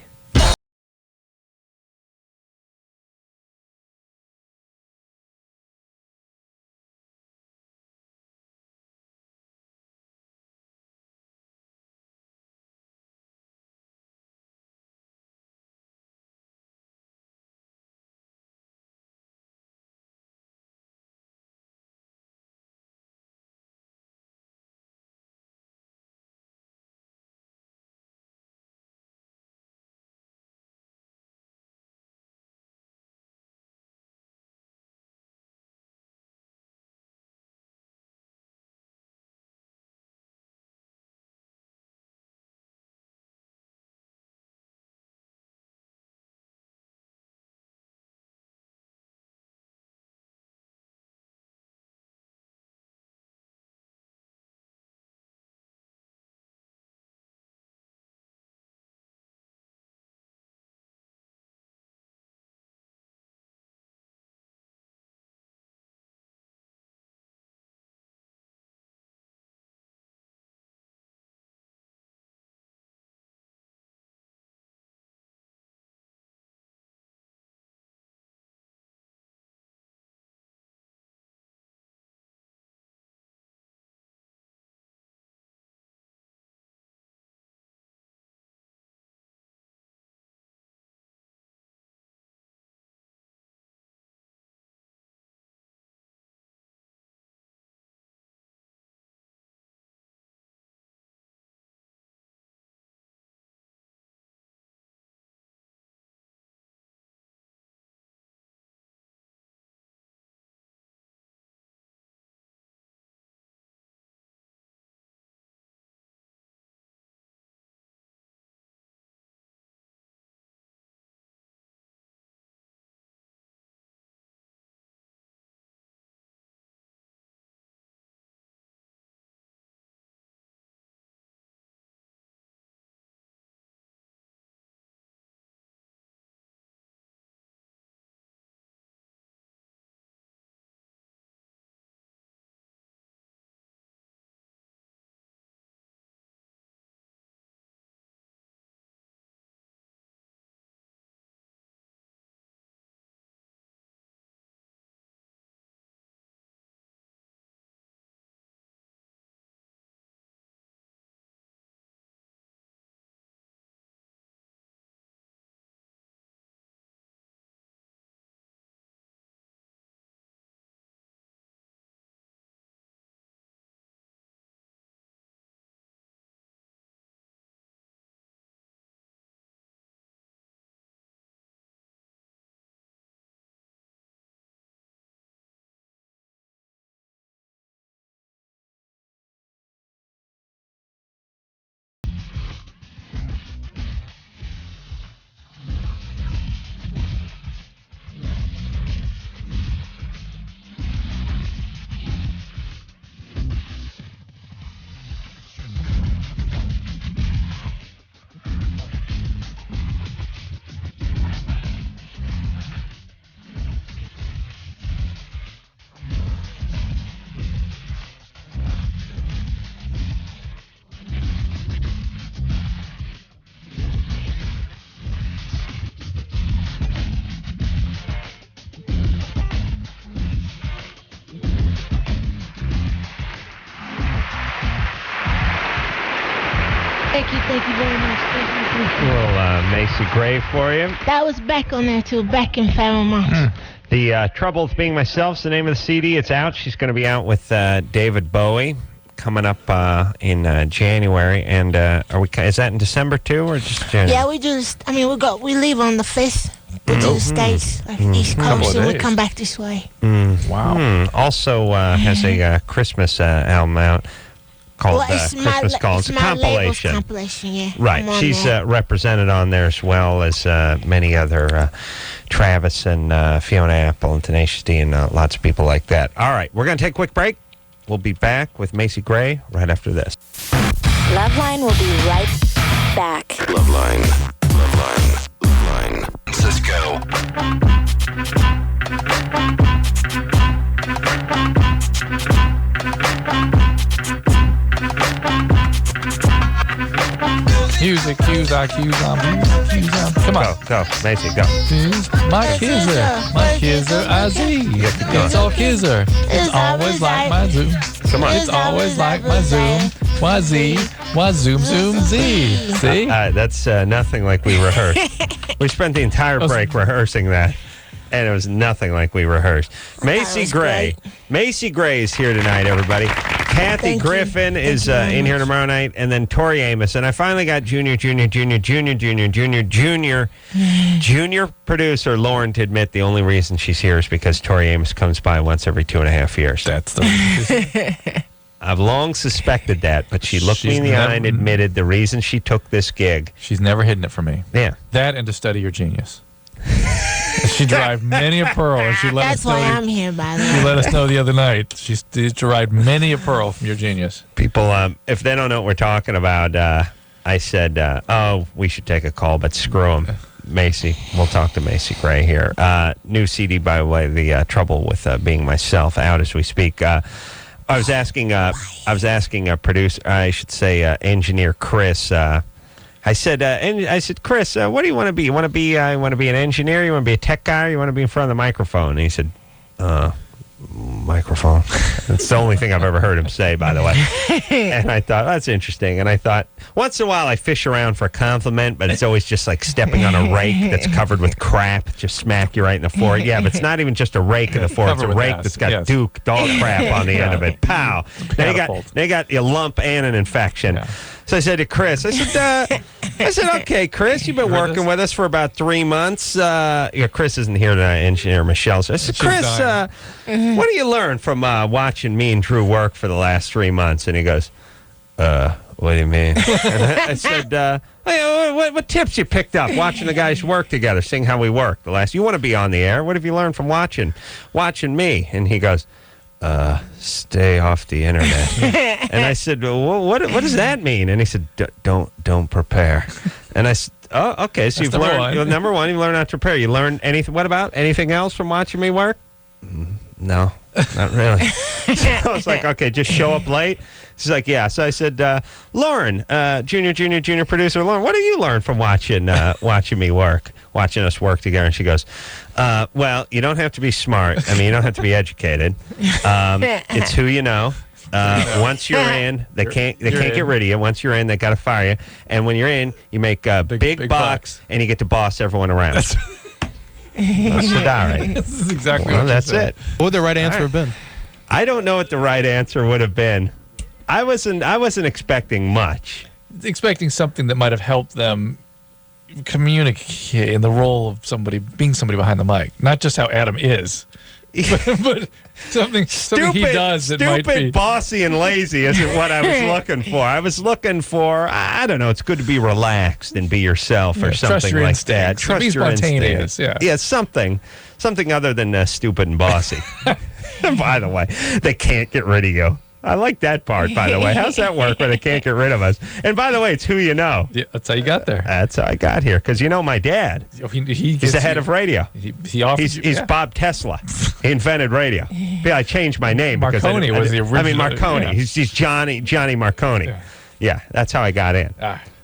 Thank you very much. Thank you. Little Macy Gray for you. That was Beck on there, too. Beck and Paramount. The Trouble with Being Myself's the name of the CD. It's out. She's going to be out with David Bowie coming up in January. And is that in December, too, or just January? Yeah, we leave on the 5th. Go to the States, like East Coast, and we come back this way. Wow. Also has a Christmas album out called Christmas Call. It's a compilation. Yeah. Right. She's represented on there as well as many other Travis and Fiona Apple and Tenacious D and lots of people like that. All right. We're going to take a quick break. We'll be back with Macy Gray right after this. LoveLine will be right back. LoveLine. LoveLine. LoveLine. Cisco. Music, cues, IQs on. Come on. Go, Macy, go. My kizzer, IZ. It's all kizzer. It's always like my Zoom. Come on. It's always like my Zoom. Why zoom, Z. See? That's nothing like we rehearsed. We spent the entire break rehearsing that, and it was nothing like we rehearsed. Macy Gray. Great. Macy Gray is here tonight, everybody. Kathy Griffin is in here tomorrow night, and then Tori Amos. And I finally got junior producer Lauren to admit the only reason she's here is because Tori Amos comes by once every 2.5 years. That's the reason. I've long suspected that, but she looked me in the eye and admitted the reason she took this gig. She's never hidden it from me. Yeah. That and to study your genius. She derived many a pearl. And she let That's us know why I'm here, by the way. She let us know the other night. She derived many a pearl from your genius. People, if they don't know what we're talking about, I said, we should take a call, but screw them. Macy, we'll talk to Macy Gray here. New CD, by the way, The Trouble with Being Myself, out as we speak. I was asking a producer, I should say, engineer Chris. I said, Chris, what do you want to be? You want to be an engineer? You want to be a tech guy? Or you want to be in front of the microphone? And he said, microphone. That's the only thing I've ever heard him say, by the way. And I thought, that's interesting. And I thought, once in a while I fish around for a compliment, but it's always just like stepping on a rake that's covered with crap. Just smack you right in the forehead. Yeah, but it's not even just a rake in the forehead. It's a rake that's got dog crap on the end of it. Pow. Now you got a lump and an infection. Yeah. So I said to Chris, I said, okay, Chris, you've been working with us for about 3 months. Chris isn't here tonight, engineer Michelle. So I said, Chris, what do you learn from watching me and Drew work for the last 3 months? And he goes, what do you mean? And I said, what tips you picked up watching the guys work together, seeing how we work you want to be on the air. What have you learned from watching me? And he goes, stay off the internet. And I said, well, what does that mean? And he said, don't prepare. And I said, oh, okay. So you've learned, number one, you learn not to prepare. You learn anything. What about anything else from watching me work? No, not really. So I was like, okay, just show up late. She's like, yeah. So I said, Lauren, junior producer Lauren, what do you learn from watching me work, watching us work together? And she goes, well, you don't have to be smart. I mean, you don't have to be educated. It's who you know. Once you're in, they can't get rid of you. Once you're in, they got to fire you. And when you're in, you make big bucks, and you get to boss everyone around. That's right. This is exactly what that's it. What would the right answer have been? I don't know what the right answer would have been. I wasn't expecting much. Expecting something that might have helped them communicate in the role of being somebody behind the mic. Not just how Adam is, but something he does that might be stupid, bossy, and lazy isn't what I was looking for. I was looking for, I don't know, it's good to be relaxed and be yourself or something like that. Trust your spontaneous, instincts. Yeah, something other than stupid and bossy. By the way, they can't get rid of you. I like that part, by the way. How's that work when they can't get rid of us? And by the way, it's who you know. Yeah, that's how you got there. That's how I got here. Because you know my dad. He's the head of radio. He's Bob Tesla. He invented radio. I changed my name. Marconi was the original. I mean, Marconi. Yeah. He's Johnny Marconi. Yeah, that's how I got in.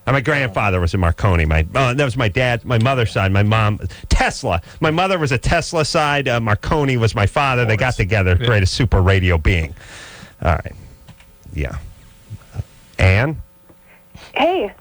My grandfather was a Marconi. That was my dad, my mother's side. My mom, Tesla. My mother was a Tesla side. Marconi was my father. They got together, created a super radio being. All right. Yeah. Ann? Hey.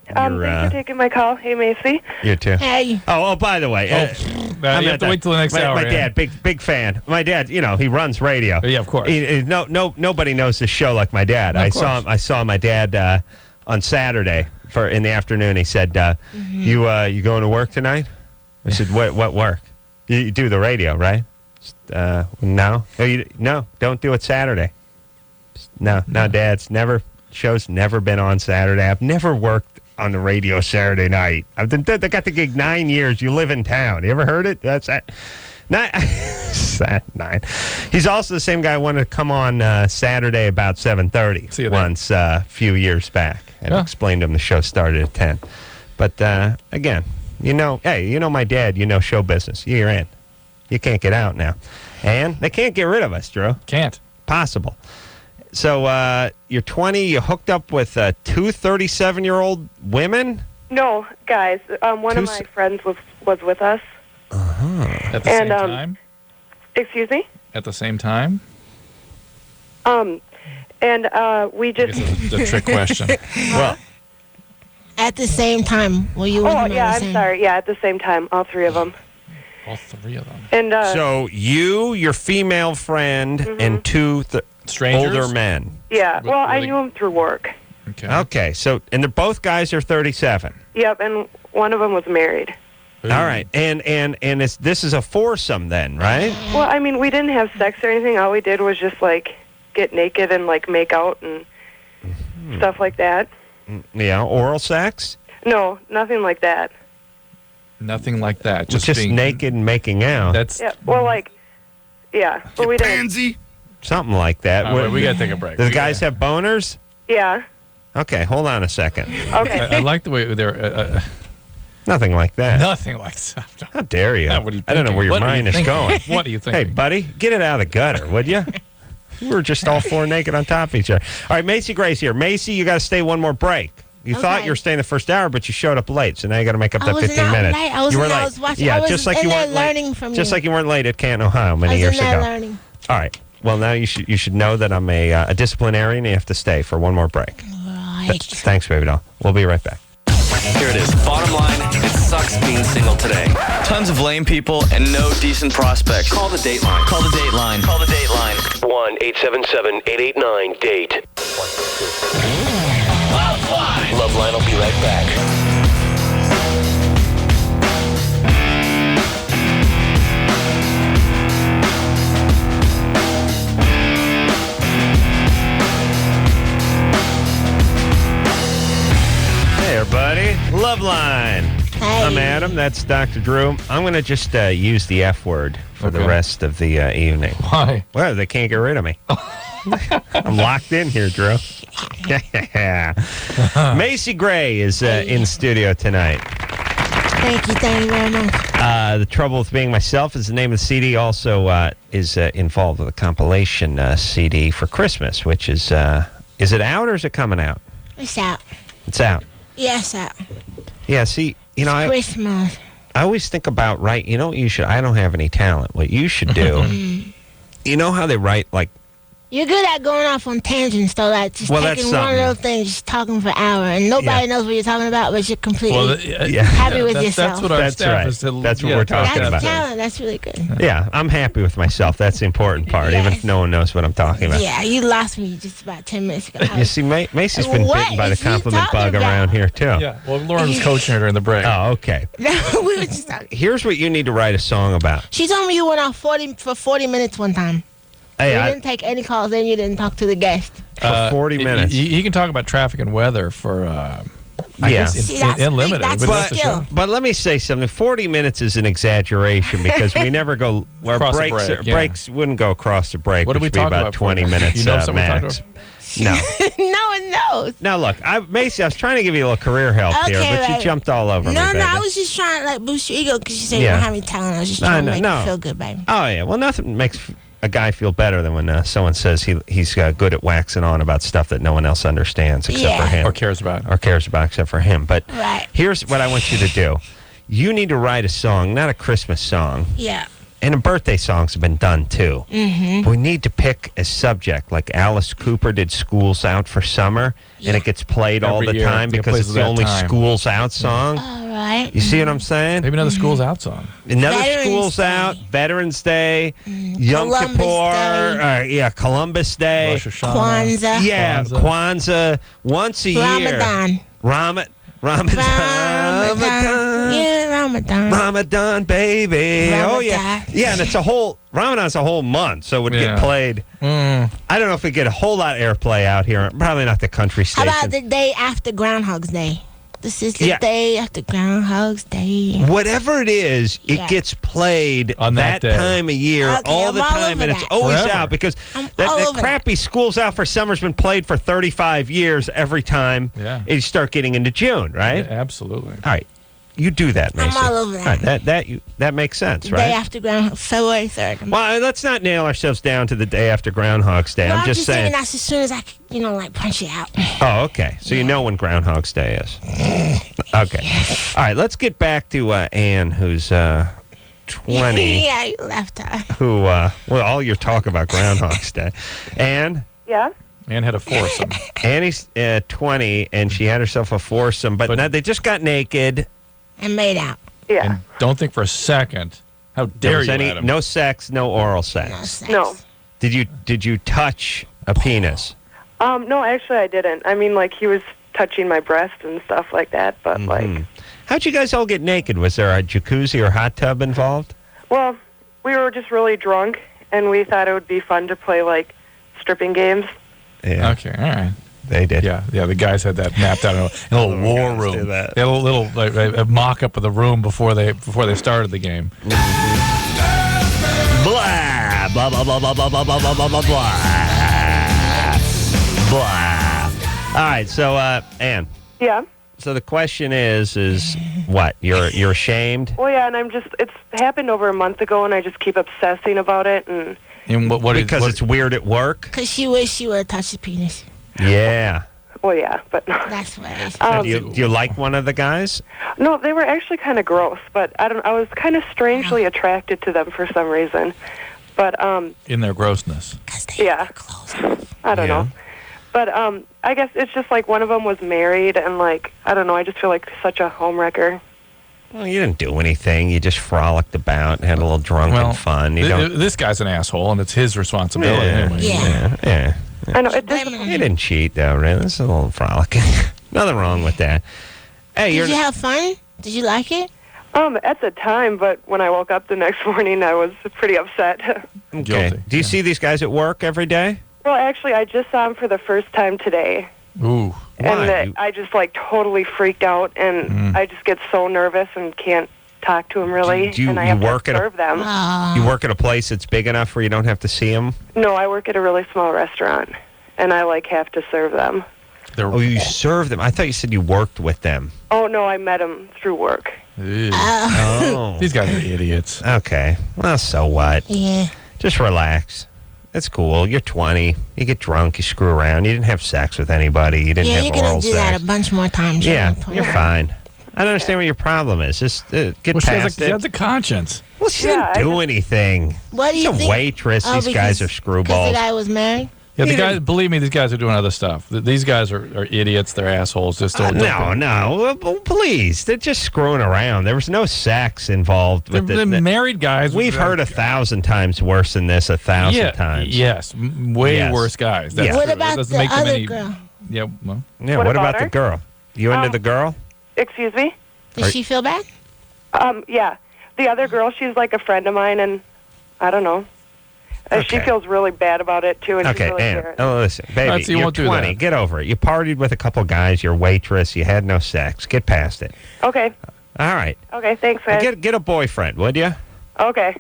Thanks for taking my call. Hey, Macy. You too. Hey. Oh, by the way. You have to wait till the next hour. My dad, big fan. My dad, he runs radio. Yeah, of course. Nobody knows this show like my dad. I saw my dad on Saturday in the afternoon. He said, you going to work tonight? I said, what work? You do the radio, right? No. No, don't do it Saturday. No, Dad's show's never been on Saturday. I've never worked on the radio Saturday night. I got the gig 9 years. You live in town. You ever heard it? That's that. 9. He's also the same guy who wanted to come on Saturday about 7:30 once a few years back. And explained to him the show started at 10. But again, hey, my dad, show business. You're in. You can't get out now. And they can't get rid of us, Drew. Can't. Possible. So you're 20, you hooked up with two 37-year-old women? No, guys. One of my friends was with us. At the same time? Excuse me? At the same time? And we just... This is the trick question. Well... At the same time. Were you with them I'm sorry. Yeah, at the same time. All three of them. All three of them. And so you, your female friend, and two strangers? older men. Yeah. Well, I knew them through work. Okay. So, and they're both guys are 37. Yep, and one of them was married. All right. And this is a foursome then, right? Well, I mean, we didn't have sex or anything. All we did was just, get naked and, make out and stuff like that. Yeah, oral sex? No, nothing like that. Nothing like that. Just being naked and making out. That's but we didn't. Something like that. Right, we got to take a break. Do the guys have boners? Yeah. Okay, hold on a second. Okay. I like the way they're... Nothing like that. Nothing like that. How dare you? What are you I don't know where your mind is going. What are you thinking? Hey, buddy, get it out of the gutter, would you? We were just all four naked on top of each other. All right, Macy Gray's here. Macy, you got to stay one more break. You thought you were staying the first hour, but you showed up late, so now you got to make up that 15 minutes. Late. I was watching. Yeah, I was just like you weren't learning from you. Just like you weren't late at Canton, Ohio, many years ago. Learning. All right. Well, now you should know that I'm a disciplinarian, and you have to stay for one more break. Right. Thanks, baby doll. We'll be right back. Here it is. Bottom line, it sucks being single today. Tons of lame people and no decent prospects. Call the Dateline. Call the Dateline. Call the Dateline. 1-877-889-DATE. LoveLine. LoveLine will be right back. Hey, everybody. LoveLine. Hey. I'm Adam. That's Dr. Drew. I'm going to just use the F word for the rest of the evening. Why? Well, they can't get rid of me. I'm locked in here, Drew. Macy Gray is in studio tonight. Thank you very much. The Trouble with Being Myself is the name of the CD. Also is involved with a compilation CD for Christmas, which is it out or is it coming out? It's out. It's out. Yeah, it's out. Yeah, see, Christmas. I always think about, what you should, I don't have any talent. What you should do, you know how they write, You're good at going off on tangents, though, taking one little thing, just talking for an hour, and nobody knows what you're talking about, but you're completely happy with yourself. That's what our staff is. That's what we're talking about. That's talent. That's really good. Yeah, I'm happy with myself. That's the important part, even if no one knows what I'm talking about. Yeah, you lost me just about 10 minutes ago. You see, Macy's been bitten by the compliment bug around here, too. Yeah, well, Lauren was coaching her during the break. Oh, okay. We were just talking. Here's what you need to write a song about. She told me you went off for 40 minutes one time. Hey, you didn't take any calls, and you didn't talk to the guest. For 40 minutes. He can talk about traffic and weather for, I guess, unlimited. But let me say something. 40 minutes is an exaggeration because we never go, our breaks wouldn't go across the break, what which do we would be talk about 20 minutes max. No. No one knows. Now, look, Macy, I was trying to give you a little career help here, but you jumped all over me, baby. No, I was just trying to boost your ego because you said you don't have any talent. I was just trying to make you feel good, baby. Oh, yeah. Well, nothing makes a guy feel better than when someone says he's good at waxing on about stuff that no one else understands except for him. Or cares about except for him. But here's what I want you to do. You need to write a song, not a Christmas song. Yeah. And birthday songs have been done, too. Mm-hmm. We need to pick a subject, like Alice Cooper did School's Out for Summer, and it gets played all the time because it's the only School's Out song. All right. You see what I'm saying? Maybe another School's Out song. Another School's Out, Veterans Day, Yom Kippur, Columbus Day. Rosh Hashanah. Kwanzaa. Yeah, Kwanzaa. Once a year. Ramadan. Yeah, Ramadan, baby. Ramadan. Oh, yeah. Yeah, and it's Ramadan's a whole month, so it would get played. I don't know if we get a whole lot of airplay out here. Probably not the country station. How about the day after Groundhog's Day? This is the day after Groundhog's Day. Whatever it is, it gets played on that time of year all the time, and it's always out because that crappy School's Out for Summer's been played for 35 years every time. Yeah. You start getting into June, right? Yeah, absolutely. All right. You do that, Macy. I'm all over that. All right, that makes sense, right? Day after February 3rd. Well, let's not nail ourselves down to the day after Groundhog's Day. Well, I'm just saying. That's as soon as I, punch it out. Oh, okay. So you know when Groundhog's Day is. Okay. All right, let's get back to Ann, who's 20. Yeah, you left her. Who, all your talk about Groundhog's Day. Ann? Yeah? Ann had a foursome. Annie's 20, and she had herself a foursome, but now they just got naked. And made out. Yeah. And don't think for a second, how dare you, Adam? No sex, no oral sex. No. Did you touch a penis? No, actually I didn't. I mean, like, he was touching my breast and stuff like that, but, How'd you guys all get naked? Was there a jacuzzi or hot tub involved? Well, we were just really drunk, and we thought it would be fun to play, like, stripping games. Yeah. Okay, all right. They did. Yeah, the guys had that mapped out in a little war room. They had a little like, a mock-up of the room before they started the game. Blah, blah, blah, blah, blah, blah, blah, blah, blah, blah, blah, blah. All right, so, Ann. Yeah? So the question is what? You're ashamed? Well, yeah, and it's happened over a month ago, and I just keep obsessing about it, and because it's weird at work? Because she wished she would have touched the penis. Yeah. Well, yeah, but... That's what it is. Do you like one of the guys? No, they were actually kind of gross, but I was kind of strangely attracted to them for some reason. But, in their grossness. Yeah. I don't know. But, I guess it's just like one of them was married, and, like, I don't know, I just feel like such a homewrecker. Well, you didn't do anything. You just frolicked about and had a little drunken fun. This guy's an asshole, and it's his responsibility. Yeah. I know. You didn't cheat, though, really. This is a little frolicking. Nothing wrong with that. Hey, Did you have fun? Did you like it? At the time, but when I woke up the next morning, I was pretty upset. Okay. Guilty. Do you see these guys at work every day? Well, actually, I just saw him for the first time today. Ooh. And I just, like, totally freaked out, and I just get so nervous and can't talk to him, really. And I have to serve them. You work at a place that's big enough where you don't have to see them? No, I work at a really small restaurant, and I, like, have to serve them. Oh, you serve them? I thought you said you worked with them. Oh, no, I met them through work. Oh. These guys are idiots. Okay. Well, so what? Yeah. Just relax. It's cool. You're 20. You get drunk. You screw around. You didn't have sex with anybody. You didn't have oral sex. Yeah, you're going to do that a bunch more times. Yeah, you're fine. I don't understand what your problem is. Just get past it. She has a conscience. Well, she didn't do anything. What do you She's think? a waitress. These guys are screwballs. Because the guy was married? Yeah, the guys. Believe me, these guys are doing other stuff. These guys are idiots. They're assholes. Just no. Please, they're just screwing around. There was no sex involved with the married guys. We've heard 1,000 times worse than this. 1,000 times. Yes, way worse guys. That's What true. about Doesn't the make them other any, girl? Yeah. Well. Yeah. What about the girl? You into the girl? Excuse me? Did she feel bad? Yeah. The other girl, she's like a friend of mine, and I don't know. She feels really bad about it, too. And she's really Ann, listen, baby, you you're won't do 20. that. Get over it. You partied with a couple guys. You're a waitress. You had no sex. Get past it. Okay. All right. Okay, thanks, man. Get a boyfriend, would you? Okay.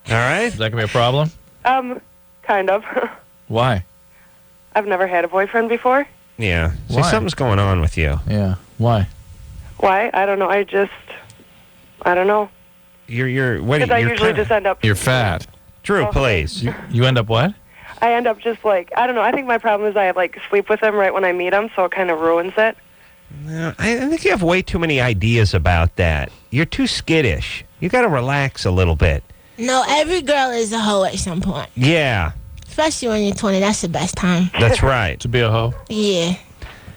All right. Is that gonna be a problem? Kind of. Why? I've never had a boyfriend before. Yeah. See, Why? something's going on with you. Yeah. Why? Why? I don't know. I don't know. You're what? Because I usually just end up... You're fat. Drew, please. You end up what? I end up just like, I don't know. I think my problem is I like sleep with them right when I meet them, so it kind of ruins it. I think you have way too many ideas about that. You're too skittish. You got to relax a little bit. No, every girl is a hoe at some point. Yeah. Especially when you're 20. That's the best time. That's right. To be a hoe? Yeah.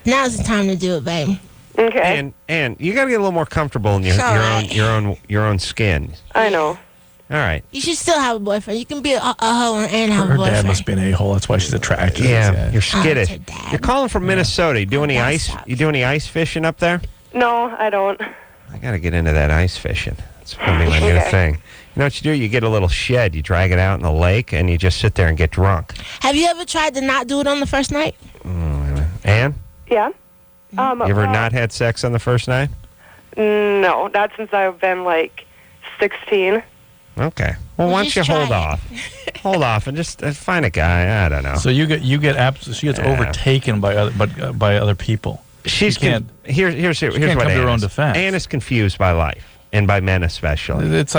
Now's the time to do it, baby. Okay. And you got to get a little more comfortable in your own skin. I know. All right. You should still have a boyfriend. You can be a hoe and have a Her boyfriend. dad must be an a-hole. That's why she's attracted. Yeah, you're skittish. her dad. You're calling from Minnesota. You do any ice? You do any ice fishing up there? No, I don't. I got to get into that ice fishing. It's going to be my new thing. You know what you do? You get a little shed. You drag it out in the lake, and you just sit there and get drunk. Have you ever tried to not do it on the first night? Ann? Yeah? You ever not had sex on the first night? No, not since I've been like 16. Okay. Well, why don't you hold off? Hold off and just find a guy. I don't know. So she gets overtaken by other people. Here's what come to her own defense. Anne is confused by life and by men especially. It's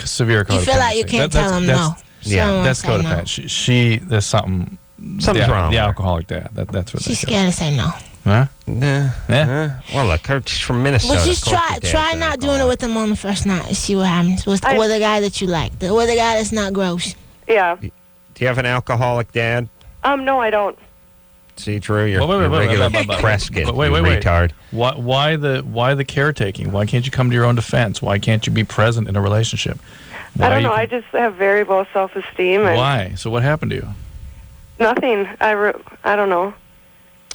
severe codependency. You feel like you can't tell him no. That's codependency. No. There's something. Something's wrong. The alcoholic dad. That's what she's scared to say no. Huh? Yeah. Well, look, she's from Minnesota. But just try not doing it with him on the first night and see what happens with a guy that you like, with a guy that's not gross. Yeah. Do you have an alcoholic dad? No, I don't. See, Drew, you're regular Prescott. Wait, retard. Why the caretaking? Why can't you come to your own defense? Why can't you be present in a relationship? I don't know. I just have very low self-esteem. Why? So what happened to you? Nothing. I don't know.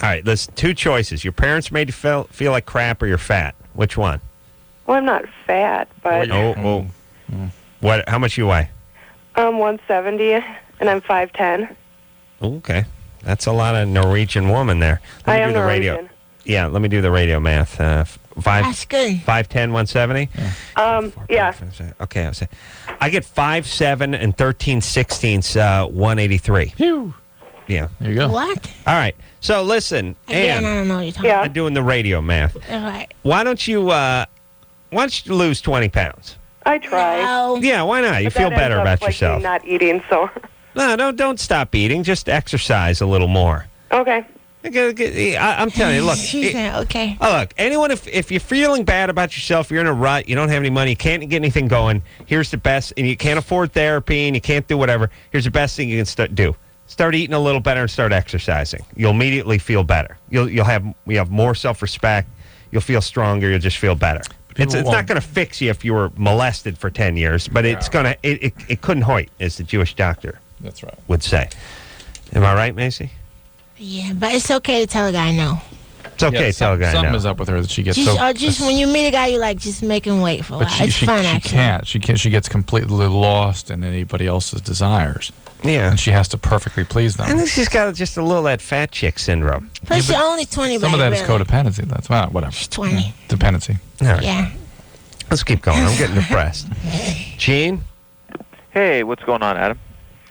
All right, listen, two choices. Your parents made you feel like crap, or you're fat. Which one? Well, I'm not fat, but... What? How much you weigh? 170, and I'm 5'10". Okay. That's a lot of Norwegian woman there. I am Norwegian. Yeah, let me do the radio math. That's good. 5'10", 170? Yeah. Okay, I get 5'7" and 13/16, 183. Phew. Yeah. There you go. What? All right. So listen, Ann, I don't know what you're talking about. I'm doing the radio math. All right. Why don't you lose 20 pounds? I try. No. Yeah, why not? You feel better about yourself. Not eating, so. No, don't stop eating. Just exercise a little more. Okay. I'm telling you, look. She's saying, okay. Oh, look, anyone, if you're feeling bad about yourself, you're in a rut, you don't have any money, you can't get anything going, here's the best, and you can't afford therapy, and you can't do whatever, here's the best thing you can do. Start eating a little better and start exercising. You'll immediately feel better. You'll have more self-respect. You'll feel stronger. You'll just feel better. It's not going to fix you if you were molested for 10 years, but it's going to. It couldn't hurt, as the Jewish doctor would say. Am I right, Macy? Yeah, but it's okay to tell a guy no. It's okay to tell a guy no. Something is up with her that she gets just when you meet a guy you like, just make him wait for a while. It's fun, actually. She gets completely lost in anybody else's desires. Yeah. And she has to perfectly please them. I think she's got just a little that fat chick syndrome. But she's only 20, some of that is codependency. That's whatever. She's 20. Dependency. All right. Yeah. Let's keep going. I'm getting depressed. Gene? Hey, what's going on, Adam?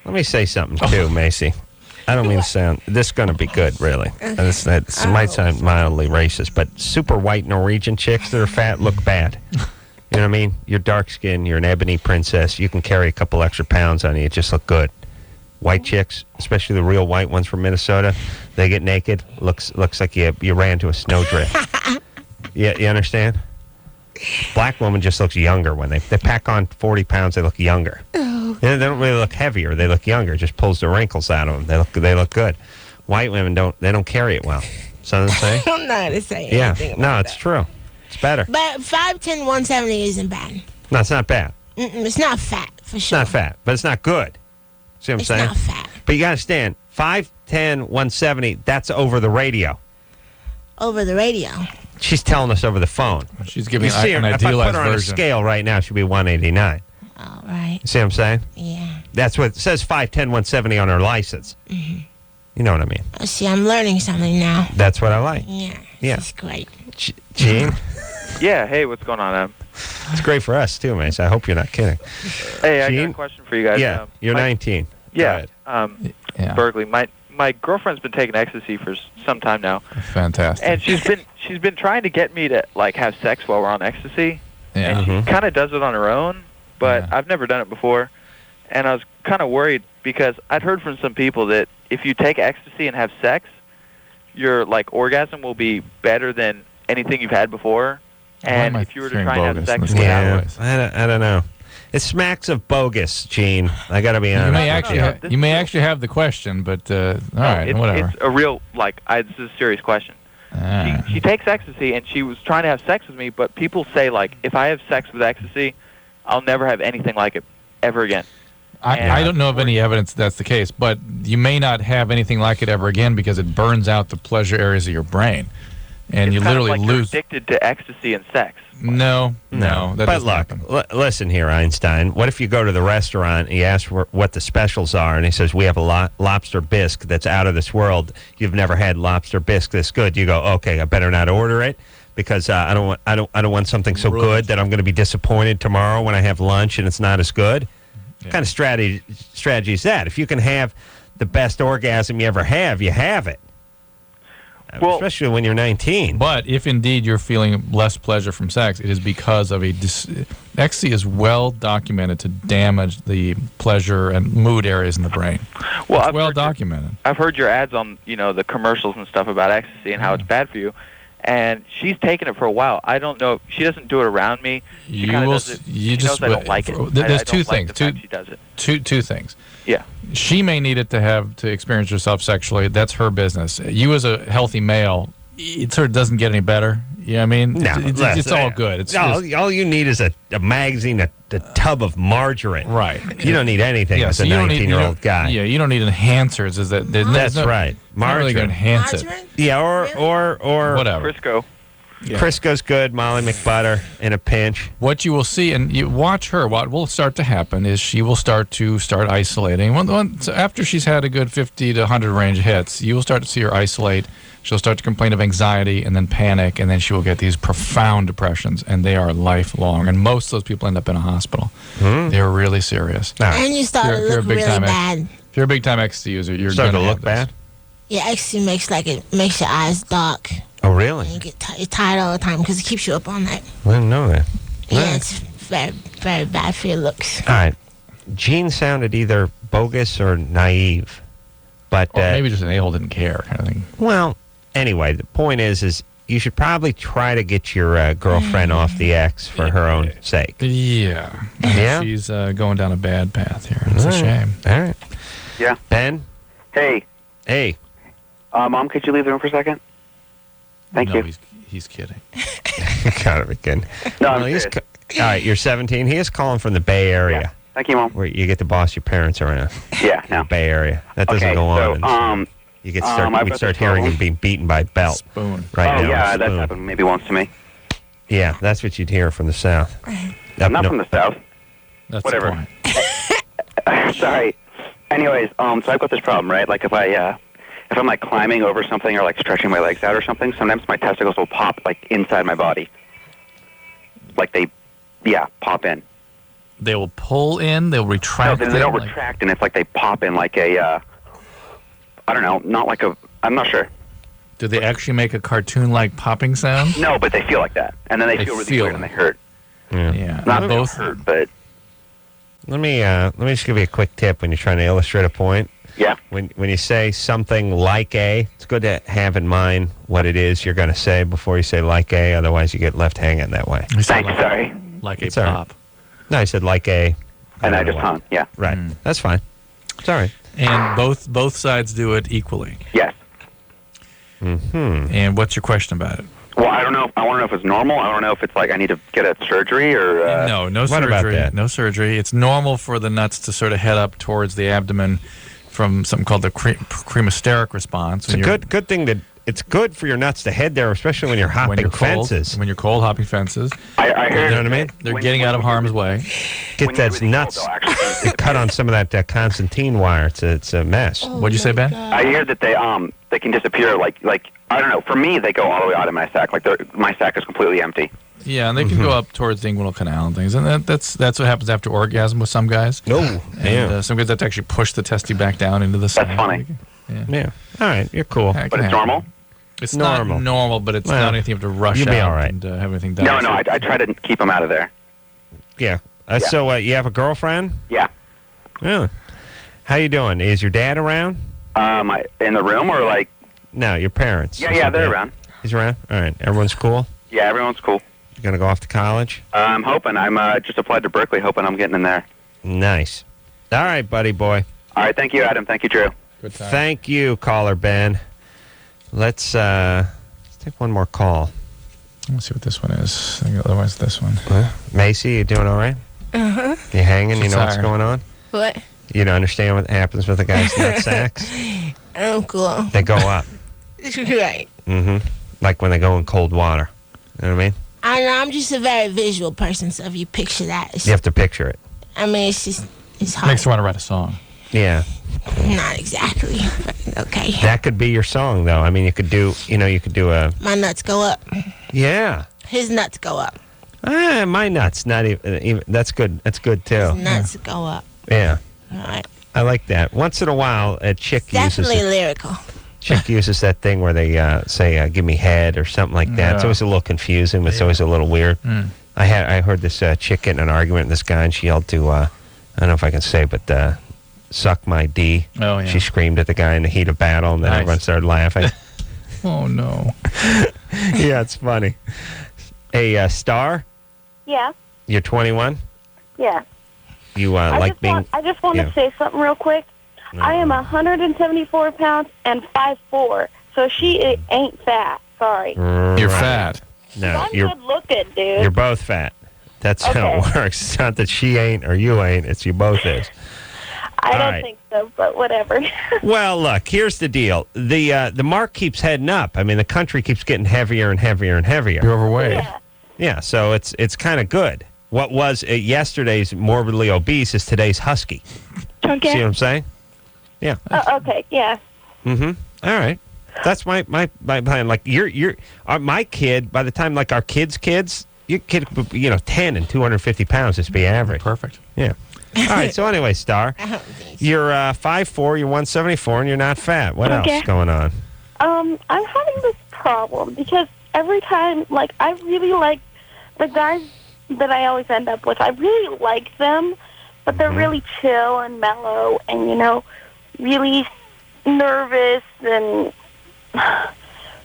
Let me say something, too, Macy. I don't mean to sound... This is going to be good, really. This might sound mildly racist, but super white Norwegian chicks that are fat look bad. You know what I mean? You're dark skinned, you're an ebony princess, you can carry a couple extra pounds on you, it just look good. White chicks, especially the real white ones from Minnesota, they get naked, looks like you ran to a snowdrift. You understand? Black woman just looks younger when they pack on 40 pounds, they look younger. They don't really look heavier, they look younger, it just pulls the wrinkles out of them. They look good. White women don't carry it well. So I'm saying? I don't know how to say anything about no, it's true. It's better. But 5'10", 170 isn't bad. No, it's not bad. It's not fat, for sure. It's not fat, but it's not good. See what I'm saying? It's not fat. But you got to understand, 5'10", 170, that's over the radio. Over the radio? She's telling us over the phone. She's giving an idealized version. If I put her on a version. scale right now, she'd be 189. All right. You see what I'm saying? Yeah. That's what it says, 5'10", 170 on her license. Mm-hmm. You know what I mean? See, I'm learning something now. That's what I like. Yeah. Yeah. This is great. Gene? Yeah, hey, what's going on, Adam? It's great for us, too, Mace. I hope you're not kidding. Hey, I got a question for you guys. Yeah, you're 19. Yeah. Berkeley, my girlfriend's been taking ecstasy for some time now. Fantastic. And she's been trying to get me to have sex while we're on ecstasy. Yeah. And she kind of does it on her own, but I've never done it before. And I was kind of worried because I'd heard from some people that if you take ecstasy and have sex, your orgasm will be better than anything you've had before. And if you were to try and have sex without it, I don't know. It smacks of bogus, Gene. I got to be honest. You may actually have the question, but all right, whatever. It's a real this is a serious question. She takes ecstasy and she was trying to have sex with me, but people say if I have sex with ecstasy, I'll never have anything like it ever again. I don't know of any evidence that's the case, but you may not have anything like it ever again because it burns out the pleasure areas of your brain. and you literally like lose. You're addicted to ecstasy and sex. No. But look, listen here, Einstein. What if you go to the restaurant and you ask what the specials are, and he says, we have a lobster bisque that's out of this world. You've never had lobster bisque this good. You go, okay, I better not order it because I don't want something so good that I'm going to be disappointed tomorrow when I have lunch and it's not as good. What kind of strategy is that? If you can have the best orgasm you ever have, you have it. Well, especially when you're 19. But if indeed you're feeling less pleasure from sex, it is because of ecstasy is well documented to damage the pleasure and mood areas in the brain. Well, it's well documented. I've heard your ads on the commercials and stuff about ecstasy and how it's bad for you. And she's taken it for a while. I don't know. She doesn't do it around me. She knows I don't like it. There's two things. She does it. Two things. Yeah. She may need it to experience herself sexually. That's her business. You as a healthy male, it sort of doesn't get any better. You know what I mean? No, it's all good. It's all you need is a magazine, a tub of margarine. Right. You don't need anything as a 19-year-old guy. Yeah, you don't need enhancers. That's right. Margarine. Really going to enhance it. Yeah, or whatever. Crisco. Yeah. Crisco's good. Molly McButter in a pinch. What you will see, and you watch her, what will start to happen is she will start isolating. After she's had a good 50 to 100 range hits, you will start to see her isolate. She'll start to complain of anxiety and then panic, and then she will get these profound depressions, and they are lifelong. And most of those people end up in a hospital. They're really serious. And you start to look really bad. If you're a big-time ecstasy user, you're going to look bad? Yeah, ecstasy makes your eyes dark. Oh, really? And you get you're tired all the time because it keeps you up all night. I didn't know that. Yeah, it's very, very bad for your looks. All right. Gene sounded either bogus or naive. But maybe just an a-hole didn't care kind of thing. Well, anyway, the point is you should probably try to get your girlfriend off the ex for her own sake. Yeah. Yeah? She's going down a bad path here. It's a shame. All right. Yeah. Ben? Hey. Mom, could you leave the room for a second? Thank you. He's kidding. Gotta be kidding. No, all right, you're 17. He is calling from the Bay Area. Yeah. Thank you, Mom. Where you get to boss your parents around. Yeah, no. Bay Area. That doesn't go on. You get start hearing him being beaten by a belt. Spoon. Right now. Yeah, that's happened maybe once to me. Yeah, that's what you'd hear from the South. Not from the South. That's whatever. Sorry. Anyways, so I've got this problem, right? Like if I'm like climbing over something or like stretching my legs out or something, sometimes my testicles will pop like inside my body. Like they pop in. They will pull in, they'll retract. No, they don't retract, and it's like they pop in like a, I don't know, not like a, I'm not sure. Do they actually make a cartoon-like popping sound? No, but they feel like that. And then they feel really weird and they hurt. Yeah. Not both hurt, but... Let me just give you a quick tip when you're trying to illustrate a point. Yeah. When you say something like a, it's good to have in mind what it is you're going to say before you say like a, otherwise you get left hanging that way. Thanks, sorry. Like a pop. No, I said like a. And I just hung, yeah. Right. That's fine. It's all right. And both sides do it equally. Yes. Mm-hmm. And what's your question about it? Well, I don't know. I want to know if it's normal. I don't know if it's like I need to get a surgery or... No surgery. About that? No surgery. It's normal for the nuts to sort of head up towards the abdomen from something called the cremasteric response. It's a good thing that it's good for your nuts to head there, especially when you're hopping fences. When you're cold, hopping fences. I heard... You know what I mean? They're getting out of harm's way. Get those nuts. Cut on some of that Constantine wire. It's a mess. What'd you say, Ben? I hear that they can disappear like I don't know. For me, they go all the way out of my sack. Like my sack is completely empty. Yeah, and they can go up towards the inguinal canal and things, and that's what happens after orgasm with some guys. And some guys have to actually push the testy back down into the sack. That's funny. Yeah. All right, you're cool. But it's normal? It's normal. Not normal, but it's not anything you have to rush you'll out be all right. and have anything done. No, I try to keep them out of there. Yeah. So you have a girlfriend? Yeah. Really? How you doing? Is your dad around? In the room or like? No, your parents. Yeah, they're around. He's around? All right. Everyone's cool? Yeah, everyone's cool. You going to go off to college? I'm hoping. I'm just applied to Berkeley, hoping I'm getting in there. Nice. All right, buddy boy. All right, thank you, Adam. Thank you, Drew. Good time. Thank you, caller Ben. Let's take one more call. Let's see what this one is. Otherwise, this one. Macy, you doing all right? Uh-huh. You hanging? You know what's tired. going on? What? You don't understand what happens with the guy's nut sacks? I'm cool. They go up. Right. Mm-hmm. Like when they go in cold water. You know what I mean? I know, I'm just a very visual person, so if you picture that... You have to picture it. I mean, it's hard. Makes you want to write a song. Yeah. Not exactly, but okay. That could be your song, though. I mean, you could do a... My nuts go up. Yeah. His nuts go up. My nuts, not even that's good. That's good, too. His nuts go up. Yeah. All right. I like that. Once in a while, a chick Definitely lyrical. Chick uses that thing where they say, give me head or something like that. Yeah. It's always a little confusing, but it's always a little weird. I heard this chick get in an argument with this guy, and she yelled to, I don't know if I can say, but suck my D. Oh, yeah. She screamed at the guy in the heat of battle, and then everyone started laughing. Oh, no. Yeah, it's funny. Hey, Star, Yeah. you're 21? Yeah. You like being... I just want to say something real quick. I am 174 pounds and 5'4", so she ain't fat. Sorry. You're fat. No, I'm you're good looking, dude. You're both fat. That's how it works. It's not that she ain't or you ain't. It's you both is. I don't think so, but whatever. Well, look, here's the deal. The mark keeps heading up. I mean, the country keeps getting heavier and heavier and heavier. You're overweight. Yeah, so it's kind of good. What was yesterday's morbidly obese is today's husky. Okay. See what I'm saying? Yeah. Okay, yeah. Mm-hmm. All right. That's my plan. Like my kid, by the time like our kids, your kid, 10 and 250 pounds, just be average. Perfect. Yeah. All right. So anyway, Star, you're 5'4", you're 174, and you're not fat. What else is going on? I'm having this problem because every time, like, I really like the guys that I always end up with. I really like them, but they're really chill and mellow and, really nervous and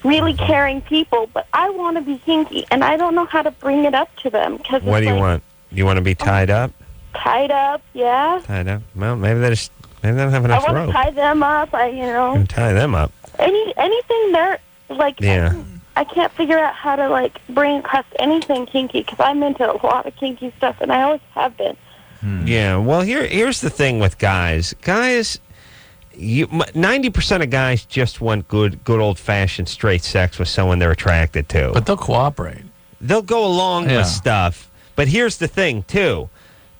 really caring people. But I want to be kinky, and I don't know how to bring it up to them. What do you want? You want to be tied up? Tied up, yeah. Tied up? Well, maybe they don't have enough I want rope. to tie them up. Tie them up. Anything there, like, Yeah. I can't figure out how to, like, bring across anything kinky because I'm into a lot of kinky stuff, and I always have been. Yeah, well, here's the thing with guys. 90% of guys just want good old-fashioned straight sex with someone they're attracted to. But they'll cooperate. They'll go along with stuff. But here's the thing, too.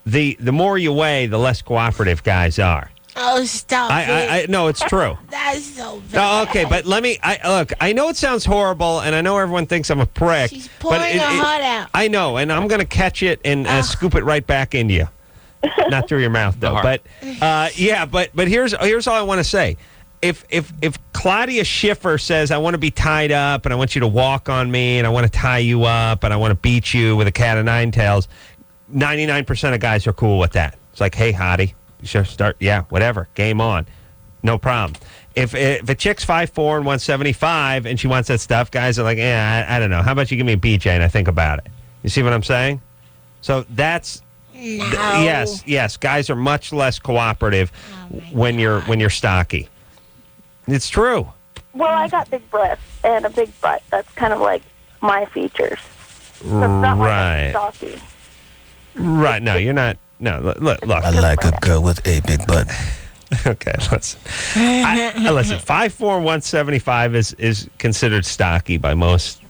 The more you weigh, the less cooperative guys are. Oh, stop it. No, it's true. That's so bad. Oh, okay, but let me... look, I know it sounds horrible, and I know everyone thinks I'm a prick. She's pouring her heart out. I know, and I'm going to catch it and scoop it right back into you. Not through your mouth, though. But but here's all I want to say. If Claudia Schiffer says, I want to be tied up, and I want you to walk on me, and I want to tie you up, and I want to beat you with a cat of nine tails, 99% of guys are cool with that. It's like, hey, hottie, sure, start, whatever, game on. No problem. If a chick's 5'4" and 175 and she wants that stuff, guys are like, I don't know. How about you give me a BJ and I think about it? You see what I'm saying? So that's... No. Yes. Guys are much less cooperative when you're stocky. It's true. Well, I got big breasts and a big butt. That's kind of like my features. So it's not like I'm stocky. Right. No, you're not. No, look. I like a girl with a big butt. Okay, listen. Listen, 5'4", 175 is considered stocky by most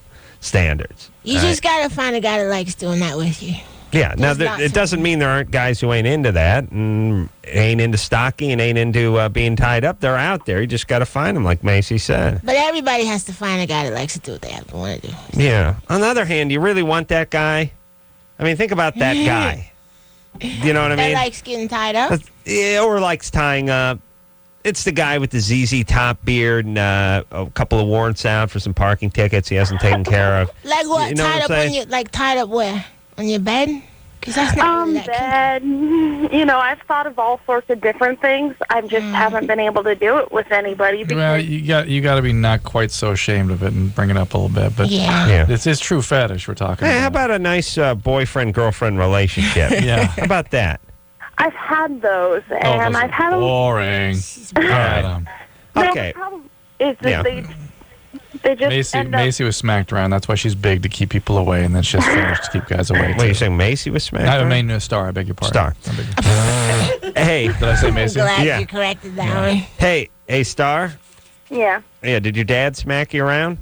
standards. You just got to find a guy that likes doing that with you. Yeah, now it doesn't mean there aren't guys who ain't into that and ain't into stocky and ain't into being tied up. They're out there. You just got to find them, like Macy said. But everybody has to find a guy that likes to do what they want to do. Yeah. On the other hand, you really want that guy? I mean, think about that guy. You know what I mean? That likes getting tied up? Yeah, or likes tying up. It's the guy with the ZZ Top beard and a couple of warrants out for some parking tickets he hasn't taken care of. Like what? You know tied what up I'm on your, tied up where? On your bed? Because that's not really that bed. I've thought of all sorts of different things. I just haven't been able to do it with anybody. Well, you got to be not quite so ashamed of it and bring it up a little bit. But it's true fetish we're talking about. How about a nice boyfriend-girlfriend relationship? Yeah. How about that? I've had those, and I've had them. Boring. Okay. The problem is that they just Macy was smacked around. That's why she's big, to keep people away, and then she has fetish to keep guys away. Wait, you're saying Macy was smacked around? I mean, no, Star. I beg your pardon. Star. Hey. Did I say Macy? I'm glad you corrected that one. Hey, Star? Yeah. Yeah, did your dad smack you around?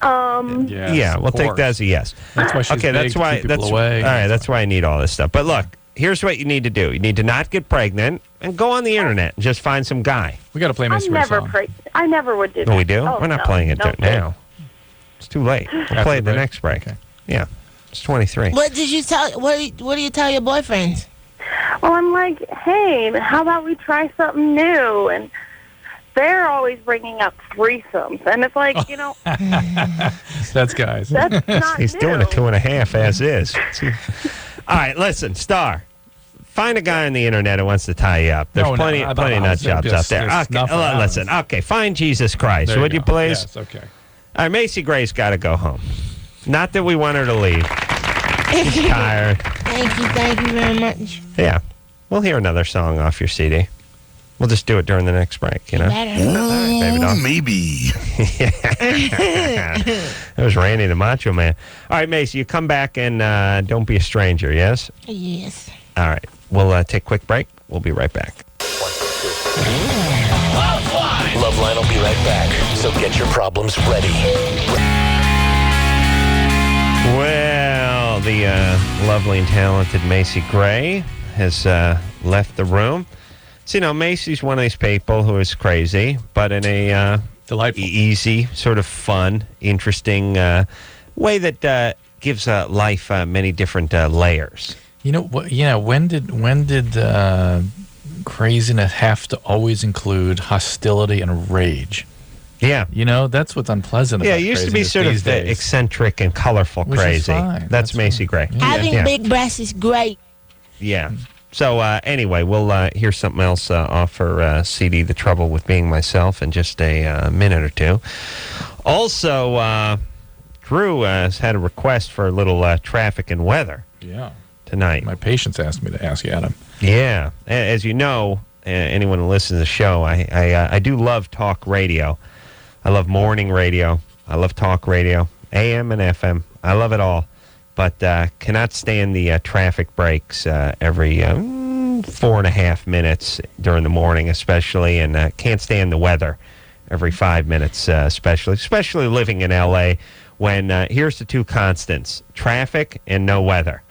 Yeah, we'll take that as a yes. That's why she's big, that's why. to keep people away. All right, that's why I need all this stuff. But look, here's what you need to do. You need to not get pregnant and go on the internet and just find some guy. We got to play Macy Gray song. I never would do that. Oh, we do? We're not playing it now. It's too late. We'll play it the next break. Okay. Yeah, it's 23. What did you tell? What do you tell your boyfriends? Well, I'm like, hey, how about we try something new? And they're always bringing up threesomes, and it's like, That's guys. That's not He's doing a 2.5 as is. All right, listen, Star. Find a guy on the internet who wants to tie you up. There's plenty of nut jobs out there. Okay, listen. Okay, find Jesus Christ, would you please? Yes, okay. All right, Macy Gray's got to go home. Not that we want her to leave. She's tired. Thank you very much. Yeah, we'll hear another song off your CD. We'll just do it during the next break, you know? Baby doll. Maybe. That was Randy the Macho Man. All right, Macy, you come back and don't be a stranger, yes? Yes. All right, we'll take a quick break. We'll be right back. LoveLine will be right back, so get your problems ready. Well, the lovely and talented Macy Gray has left the room. So, Macy's one of these people who is crazy, but in a delightful, easy, sort of fun, interesting way that gives life many different layers. When did craziness have to always include hostility and rage? Yeah. That's what's unpleasant about it used to be sort of eccentric and colorful crazy. That's Macy Gray. Having big breasts is great. Yeah. So anyway, we'll hear something else off her CD, The Trouble with Being Myself, in just a minute or two. Also, Drew has had a request for a little traffic and weather tonight. My patients asked me to ask Adam. Yeah. As you know, anyone who listens to the show, I do love talk radio. I love morning radio. I love talk radio, AM and FM. I love it all. But cannot stand the traffic breaks every 4.5 minutes during the morning, especially, and can't stand the weather every 5 minutes, especially living in L.A. when here's the two constants, traffic and no weather.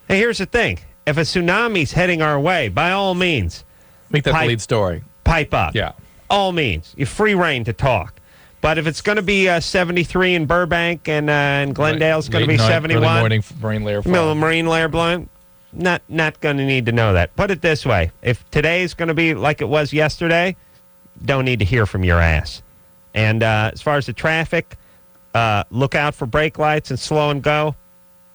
Hey, here's the thing. If a tsunami's heading our way, by all means, make that the lead story. Pipe up. Yeah. All means. You're free reign to talk. But if it's going to be 73 in Burbank and Glendale, it's going to be 71. Morning marine layer flow. Marine layer blowing. Not going to need to know that. Put it this way. If today's going to be like it was yesterday, don't need to hear from your ass. And as far as the traffic, look out for brake lights and slow and go.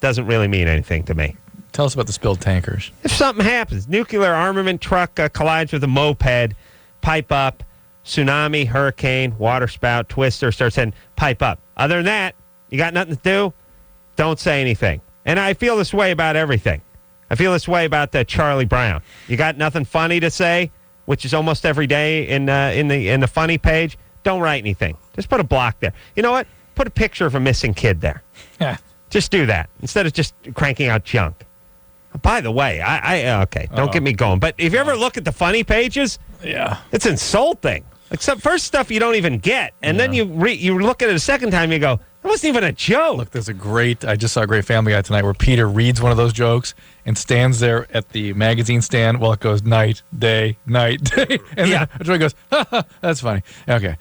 Doesn't really mean anything to me. Tell us about the spilled tankers. If something happens, nuclear armament truck collides with a moped, pipe up. Tsunami, hurricane, water spout, twister, starts saying, pipe up. Other than that, you got nothing to do, don't say anything. And I feel this way about everything. I feel this way about Charlie Brown. You got nothing funny to say, which is almost every day in the funny page, don't write anything. Just put a block there. You know what? Put a picture of a missing kid there. Yeah. Just do that instead of just cranking out junk. By the way, okay, don't get me going. But if you ever look at the funny pages, it's insulting. Like some first stuff you don't even get, and then you look at it a second time, you go, that wasn't even a joke. Look, I just saw a great Family Guy tonight where Peter reads one of those jokes and stands there at the magazine stand while it goes night, day, night, day. And then Joey goes, that's funny. Okay.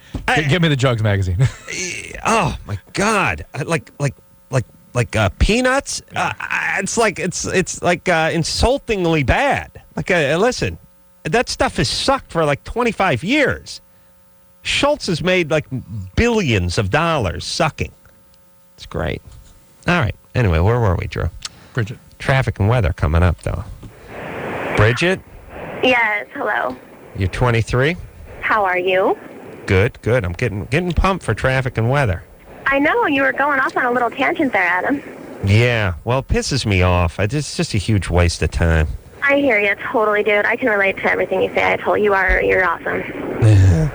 Give me the Jugs magazine. Oh my God. Like Peanuts. It's like insultingly bad. Listen, that stuff has sucked for like 25 years. Schultz has made like billions of dollars sucking. It's great. All right. Anyway, where were we, Drew? Bridget. Traffic and weather coming up, though. Bridget? Yes, hello. You're 23? How are you? Good. I'm getting pumped for traffic and weather. I know, you were going off on a little tangent there, Adam. Yeah, well, it pisses me off. It's just a huge waste of time. I hear you, totally, dude. I can relate to everything you say. You're awesome.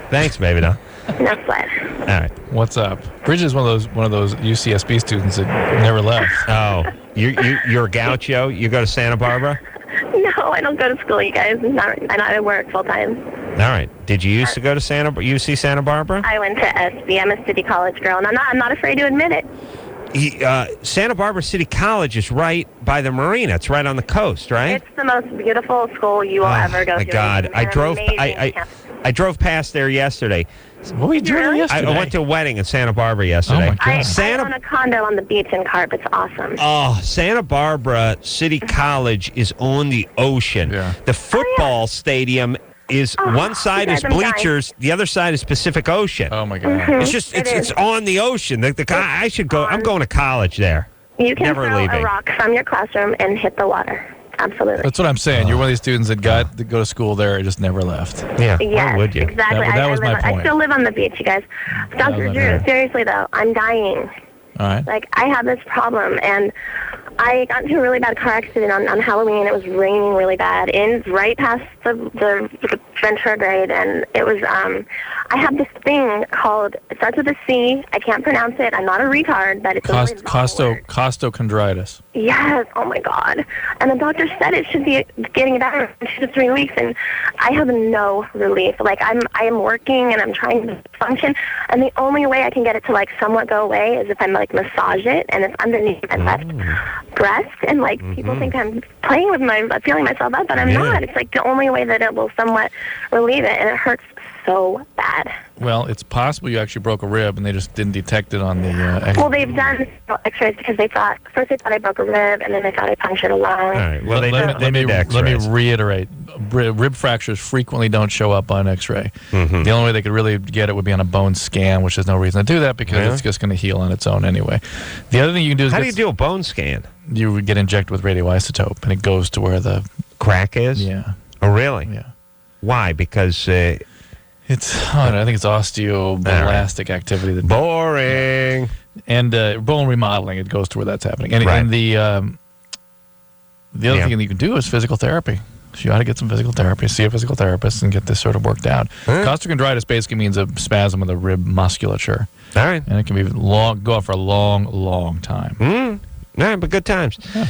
Thanks, baby doll. No sweat. All right. What's up? Bridget is one of those UCSB students that never left. Oh, you're a gaucho? You go to Santa Barbara? No, I don't go to school, you guys. I work full time. right. Did you used to go to UC Santa Barbara? I went to SB. I'm a City College girl, and I'm not afraid to admit it. Santa Barbara City College is right by the marina. It's right on the coast, right? It's the most beautiful school you will ever go to. Oh, my God. I drove past there yesterday. What were you doing yesterday? I went to a wedding in Santa Barbara yesterday. Oh, my God. I own a condo on the beach in Carp. It's awesome. Oh, Santa Barbara City College is on the ocean. Yeah. The football stadium is one side is bleachers, the other side is Pacific Ocean. Oh, my God. It's on the ocean. The guy, I should go. I'm going to college there. You can Never throw leaving. a rock from your classroom and hit the water. Absolutely. That's what I'm saying. You're one of these students that got to go to school there and just never left. Yeah. Yes, why would you? Exactly. That was my point. I still live on the beach, you guys. Dr. Drew, seriously though, I'm dying. All right. Like, I have this problem, and I got into a really bad car accident on Halloween. It was raining really bad, and right past the Ventura grade, and it was, I have this thing called, it starts with a C. I can't pronounce it. I'm not a retard, but it's costochondritis. Yes, oh my God. And the doctor said it should be getting better in 2 to 3 weeks, and I have no relief. Like, I am working, and I'm trying to function, and the only way I can get it to, like, somewhat go away is if I'm, like, massage it, and it's underneath my left breast, and, like, people think I'm playing with feeling myself up, but I'm not. It's, like, the only way that it will somewhat relieve it, and it hurts so bad. Well, it's possible you actually broke a rib and they just didn't detect it on the X-ray. Well, they've done x-rays because first they thought I broke a rib, and then they thought I punctured a lung. All right. Well, let me reiterate. Rib fractures frequently don't show up on X-ray. Mm-hmm. The only way they could really get it would be on a bone scan, which there's no reason to do that because it's just going to heal on its own anyway. The other thing you can do is... How do you do a bone scan? You would get injected with radioisotope, and it goes to where the... crack is? Yeah. Oh, really? Yeah. Why? Because... I think it's osteoblastic activity. Boring. And bone remodeling, it goes to where that's happening. And, and the other thing that you can do is physical therapy. So you ought to get some physical therapy, see a physical therapist, and get this sort of worked out. Costochondritis basically means a spasm of the rib musculature. All right. And it can be go on for a long, long time. All right, but good times. Yeah.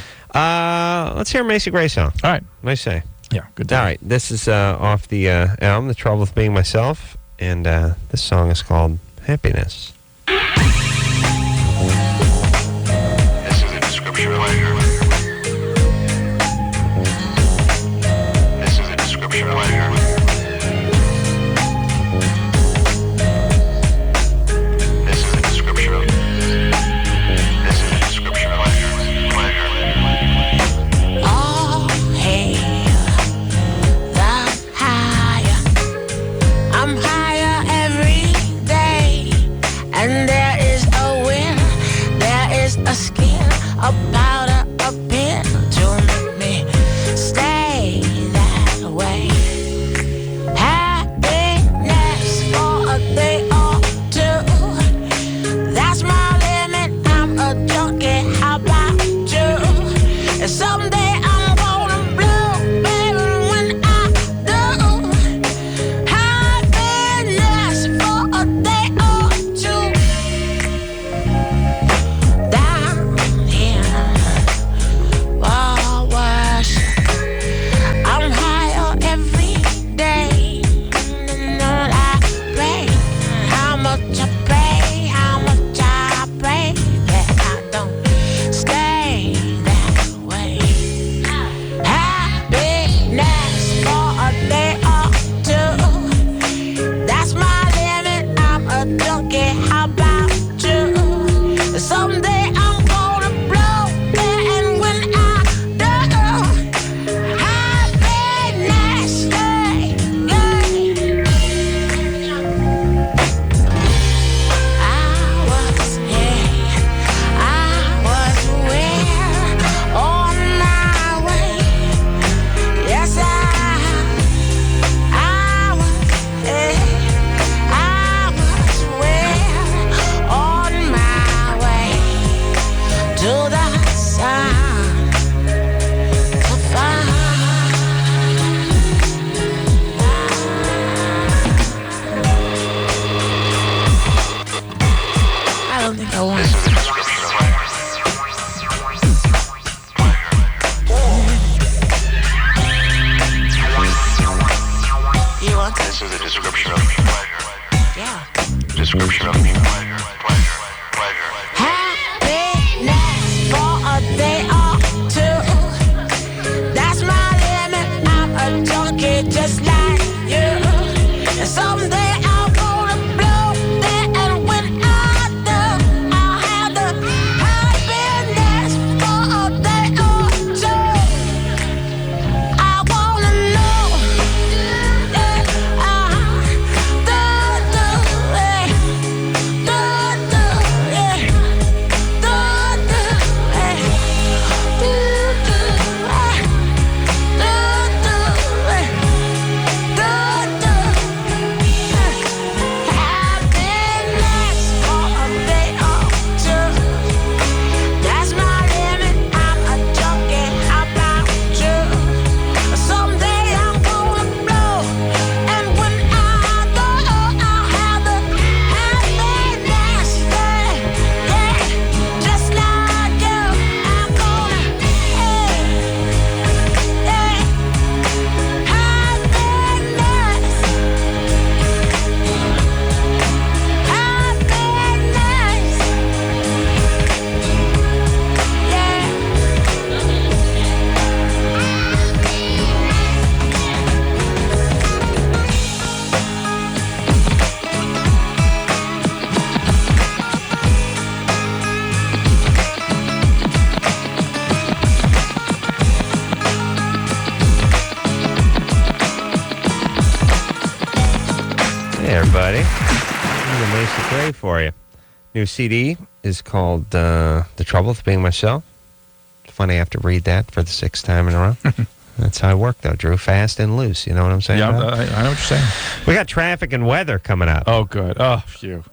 Let's hear a Macy Gray song. All right. What do you say? Yeah, good. All right, this is off the album, The Trouble with Being Myself, and this song is called Happiness. This is a description of pleasure. This is a description of pleasure. This is a description of pleasure. Oh, hey. I'm higher every day. description of me. Pleasure. Happiness for a day or two. That's my limit. I'm a junkie just like you. And someday I'm gonna blow that, and when I do, I'll have the happiness for a day or two. I wanna know, that's my limit. I'm a junkie. How about you? Someday I'm gonna blow, and when I go, I'll have the happiness, yeah, just like you. I'm gonna, Hey, everybody. This is Macy Gray for you. New CD is called The Trouble with Being Myself. It's funny I have to read that for the 6th time in a row. That's how I work, though, Drew. Fast and loose. You know what I'm saying? Yeah, I know what you're saying. We got traffic and weather coming up. Oh, good. Oh, phew.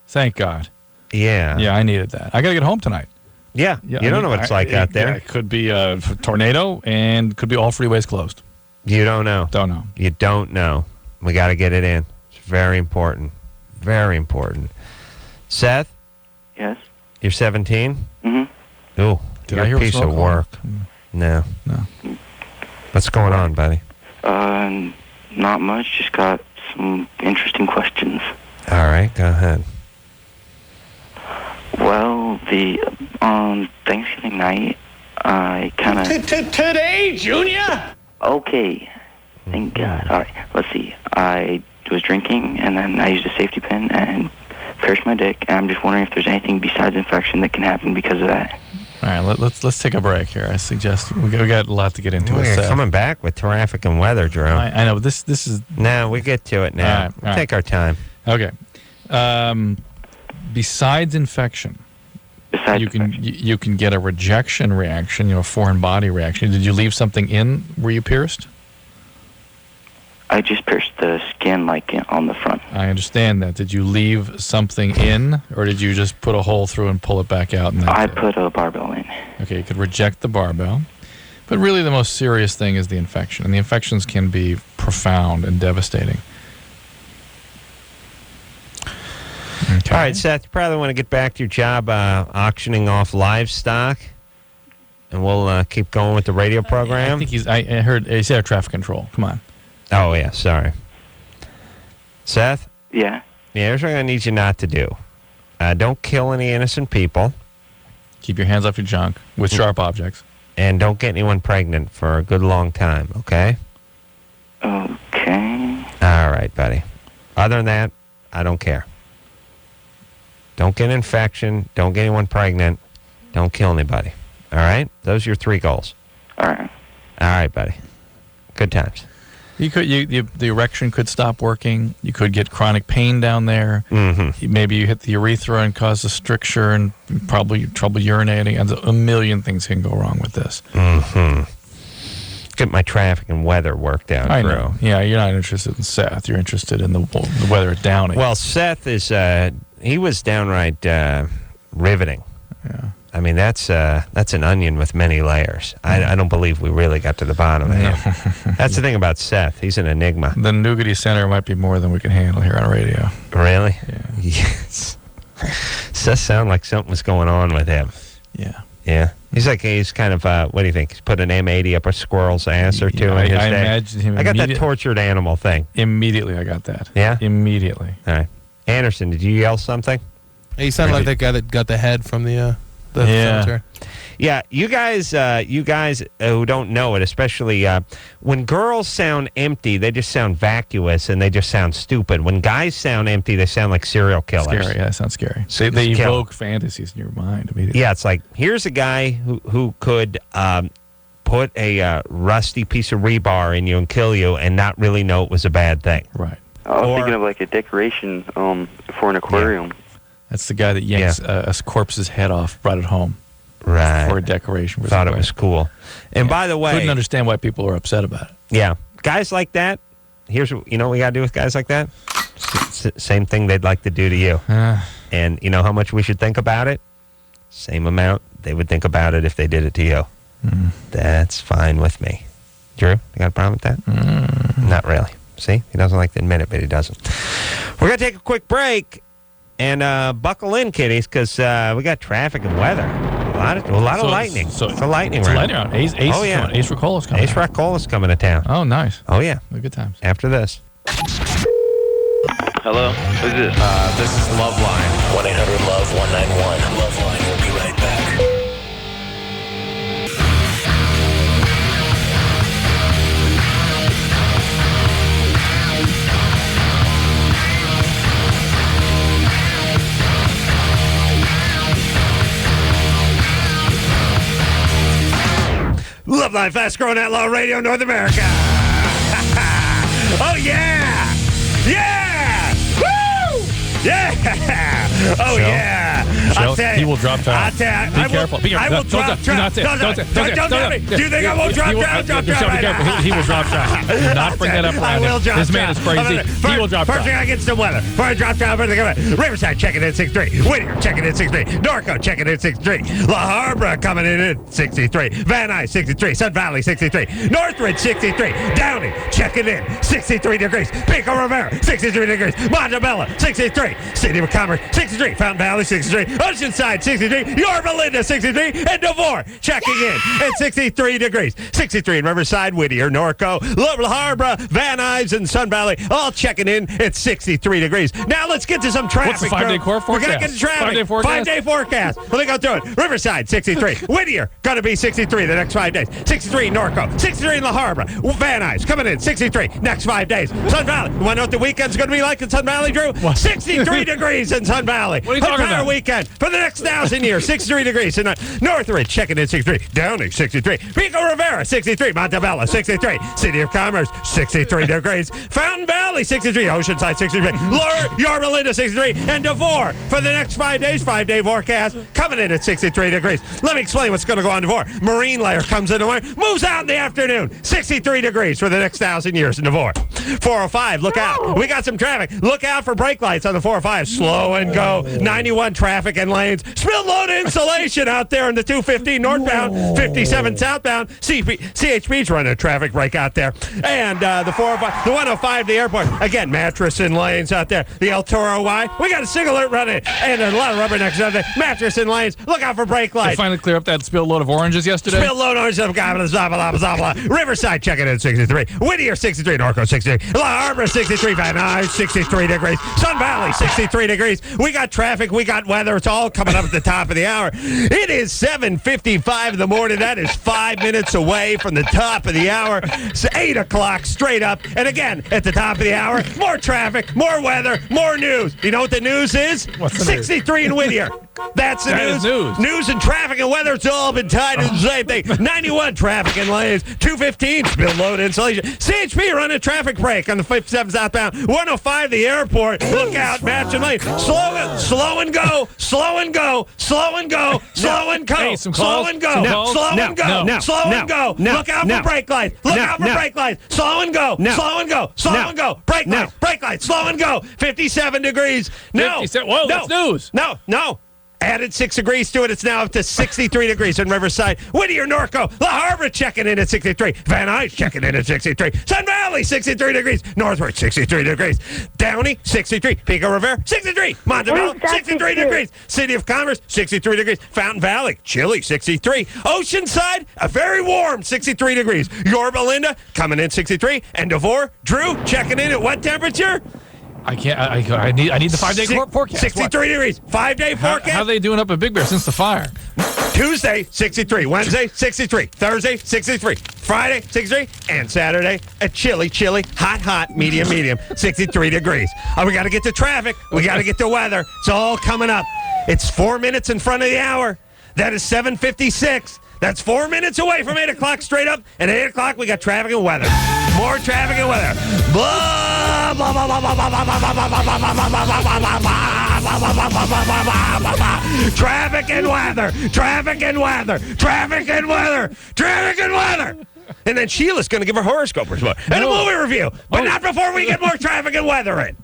Thank God. Yeah. Yeah, I needed that. I got to get home tonight. Yeah. You don't know what it's like out there. It could be a tornado and could be all freeways closed. You don't know. Don't know. You don't know. We got to get it in. It's very important. Very important. Seth? Yes? You're 17? Mm-hmm. Ooh. Did you're I hear a piece of work. No. What's going on, buddy? Not much. Just got some interesting questions. All right. Go ahead. Well, on Thanksgiving night, I kind of... Today, Junior? Okay. Thank God. All right. Let's see. I was drinking, and then I used a safety pin and pierced my dick, and I'm just wondering if there's anything besides infection that can happen because of that. All right, let's take a break here. I suggest we got a lot to get into. We're coming back with traffic and weather, Drew. I know this is. No, we get to it now. All right, We'll take our time. Okay. Besides infection, you can get a rejection reaction, a foreign body reaction. Did you leave something in where you pierced? I just pierced the skin, on the front. I understand that. Did you leave something in, or did you just put a hole through and pull it back out? And I put a barbell in. Okay, you could reject the barbell. But really the most serious thing is the infection. And the infections can be profound and devastating. Okay. All right, Seth, you probably want to get back to your job auctioning off livestock. And we'll keep going with the radio program. I think I heard he's air traffic control. Come on. Oh, yeah, sorry. Seth? Yeah? Yeah, here's what I need you not to do. Don't kill any innocent people. Keep your hands off your junk with sharp objects. And don't get anyone pregnant for a good long time, okay? Okay. All right, buddy. Other than that, I don't care. Don't get an infection. Don't get anyone pregnant. Don't kill anybody. All right? Those are your 3 goals. All right. All right, buddy. Good times. The erection could stop working. You could get chronic pain down there. Mm-hmm. Maybe you hit the urethra and cause a stricture and probably trouble urinating. And a million things can go wrong with this. Mm-hmm. Get my traffic and weather worked out, I Drew. know. Yeah, you're not interested in Seth. You're interested in the weather at Downey. Well, Seth is, he was downright riveting. Yeah. I mean, that's an onion with many layers. I don't believe we really got to the bottom of him. That's the thing about Seth. He's an enigma. The nougaty center might be more than we can handle here on radio. Really? Yeah. Yes. Seth sounded like something was going on with him. Yeah. Yeah. He's kind of, what do you think? He's put an M80 up a squirrel's ass or two in his day. Imagine him. I got that tortured animal thing. Immediately I got that. Yeah? Immediately. All right. Anderson, did you yell something? Hey, you sound like that guy that got the head from the cemetery. Yeah, you guys who don't know it, especially when girls sound empty, they just sound vacuous and they just sound stupid. When guys sound empty, they sound like serial killers. Scary, yeah, it sounds scary. So they evoke fantasies in your mind immediately. Yeah, it's like, here's a guy who could put a rusty piece of rebar in you and kill you and not really know it was a bad thing. Right. I was thinking of like a decoration for an aquarium. Yeah. That's the guy that yanks a corpse's head off right at home. Right. For a decoration. Thought it was cool. And by the way... Couldn't understand why people are upset about it. Yeah. Guys like that, here's what, you know what we got to do with guys like that? Same thing they'd like to do to you. And you know how much we should think about it? Same amount they would think about it if they did it to you. That's fine with me. Drew, you got a problem with that? Not really. See? He doesn't like to admit it, but he doesn't. We're going to take a quick break and buckle in, kiddies, because we got traffic and weather. A lot of lightning. It's a lightning round. Lightning round. Ace Racola's coming. Ace Racola's coming to town. Oh, nice. Oh, yeah. Good times. After this. Hello? Who's this? This is LoveLine. 1-800-LOVE-191. LoveLine will be right back. LoveLine, fast growing outlaw radio, North America. Oh, yeah. Yeah. Woo. Yeah. Oh, yeah. He will drop down. Be careful. I will drop down. Don't do you think I won't drop down? Be careful. He will drop down. Do not bring that up around him. This man is crazy. He will drop down. First thing I get some weather. Before I drop down, Riverside checking in at 63. Whittier checking in at 63. Norco checking in at 63. La Habra coming in at 63. Van Nuys 63. Sun Valley 63. Northridge 63. Downey checking in 63 degrees. Pico Rivera 63 degrees. Montebello 63. City of Commerce 63. Fountain Valley 63. Oceanside 63. Yorba Linda 63. And Devore checking in at 63 degrees. 63 in Riverside, Whittier, Norco, La Habra, Van Nuys, and Sun Valley all checking in at 63 degrees. Now let's get to some traffic. What's the 5-day forecast? We're going to get to traffic. 5-day forecast. Let me go through it. Riverside 63. Whittier going to be 63 the next 5 days. 63 in Norco. 63 in La Habra. Van Nuys coming in 63 next 5 days. Sun Valley. You want to know what the weekend's going to be like in Sun Valley, Drew? 63 degrees in Sun Valley. What are you talking about? Weekend for the next 1,000 years. 63 degrees in Northridge checking in 63. Downey 63. Pico Rivera 63. Montebello 63. City of Commerce 63 degrees. Fountain Valley 63. Oceanside 63. Yorba Linda 63. And Devore for the next 5 days. 5-day forecast coming in at 63 degrees. Let me explain what's going to go on Devore. Marine layer comes in the morning, moves out in the afternoon. 63 degrees for the next 1,000 years in Devore. 405, look out. We got some traffic. Look out for brake lights on the 405. Slow and go. 91 traffic and lanes. Spill load insulation out there in the 215 northbound, 57 southbound. CHP's running a traffic break out there. And the 405, the 105, the airport. Again, mattress and lanes out there. The El Toro Y. We got a single alert running. And a lot of rubbernecks out there. Mattress and lanes. Look out for brake lights. They finally clear up that spilled load of oranges yesterday. Spilled load of oranges. Riverside checking in 63. Whittier 63. Norco 63. La Habra 63. Van Nuys 63 degrees. Sun Valley 63 degrees. We got traffic. We got weather. It's all coming up at the top of the hour. It is 7:55 in the morning. That is 5 minutes away from the top of the hour. It's 8 o'clock straight up. And again, at the top of the hour, more traffic, more weather, more news. You know what the news is? What's the 63 news? in Whittier. That's the news. News and traffic and weather, it's all been tied to the same thing. 91 traffic and lanes. 215 spill load insulation. CHP running a traffic break on the 57 southbound. 105 the airport. Look out, match and lane. Slow and go. Slow and go. Slow and go. Slow and go. Hey, some slow calls? and go. Some calls? Slow and go. No. Slow and go. Look out for brake lights. Look out for brake lights. Slow and go. Slow and go. Slow and go. Brake lights. Brake lights. Slow and go. 57 degrees. No. 57. Whoa, that's news. No. Added 6 degrees to it. It's now up to 63 degrees in Riverside. Whittier, Norco, La Habra checking in at 63. Van Nuys checking in at 63. Sun Valley, 63 degrees. Northridge, 63 degrees. Downey, 63. Pico Rivera, 63. Montebello, 63 degrees. City of Commerce, 63 degrees. Fountain Valley, chilly, 63. Oceanside, very warm, 63 degrees. Yorba Linda, coming in 63. And Devore, Drew, checking in at what temperature? I can't. I need the 5-day forecast. 63 degrees. 5-day forecast. How are they doing up at Big Bear since the fire? Tuesday, 63. Wednesday, 63. Thursday, 63. Friday, 63. And Saturday, a chilly, hot, medium, 63 degrees. We got to get to traffic. We got to get to weather. It's all coming up. It's 4 minutes in front of the hour. That is 7:56. That's 4 minutes away from 8 o'clock straight up. And at 8 o'clock, we got traffic and weather. More traffic and weather. Blah, blah, blah, blah, blah, blah, blah, blah, blah, blah, blah, blah, blah, blah, blah, blah. Traffic and weather. Traffic and weather. Traffic and weather. Traffic and weather. And then Sheila's going to give her horoscope report and a movie review. But not before we get more traffic and weather in.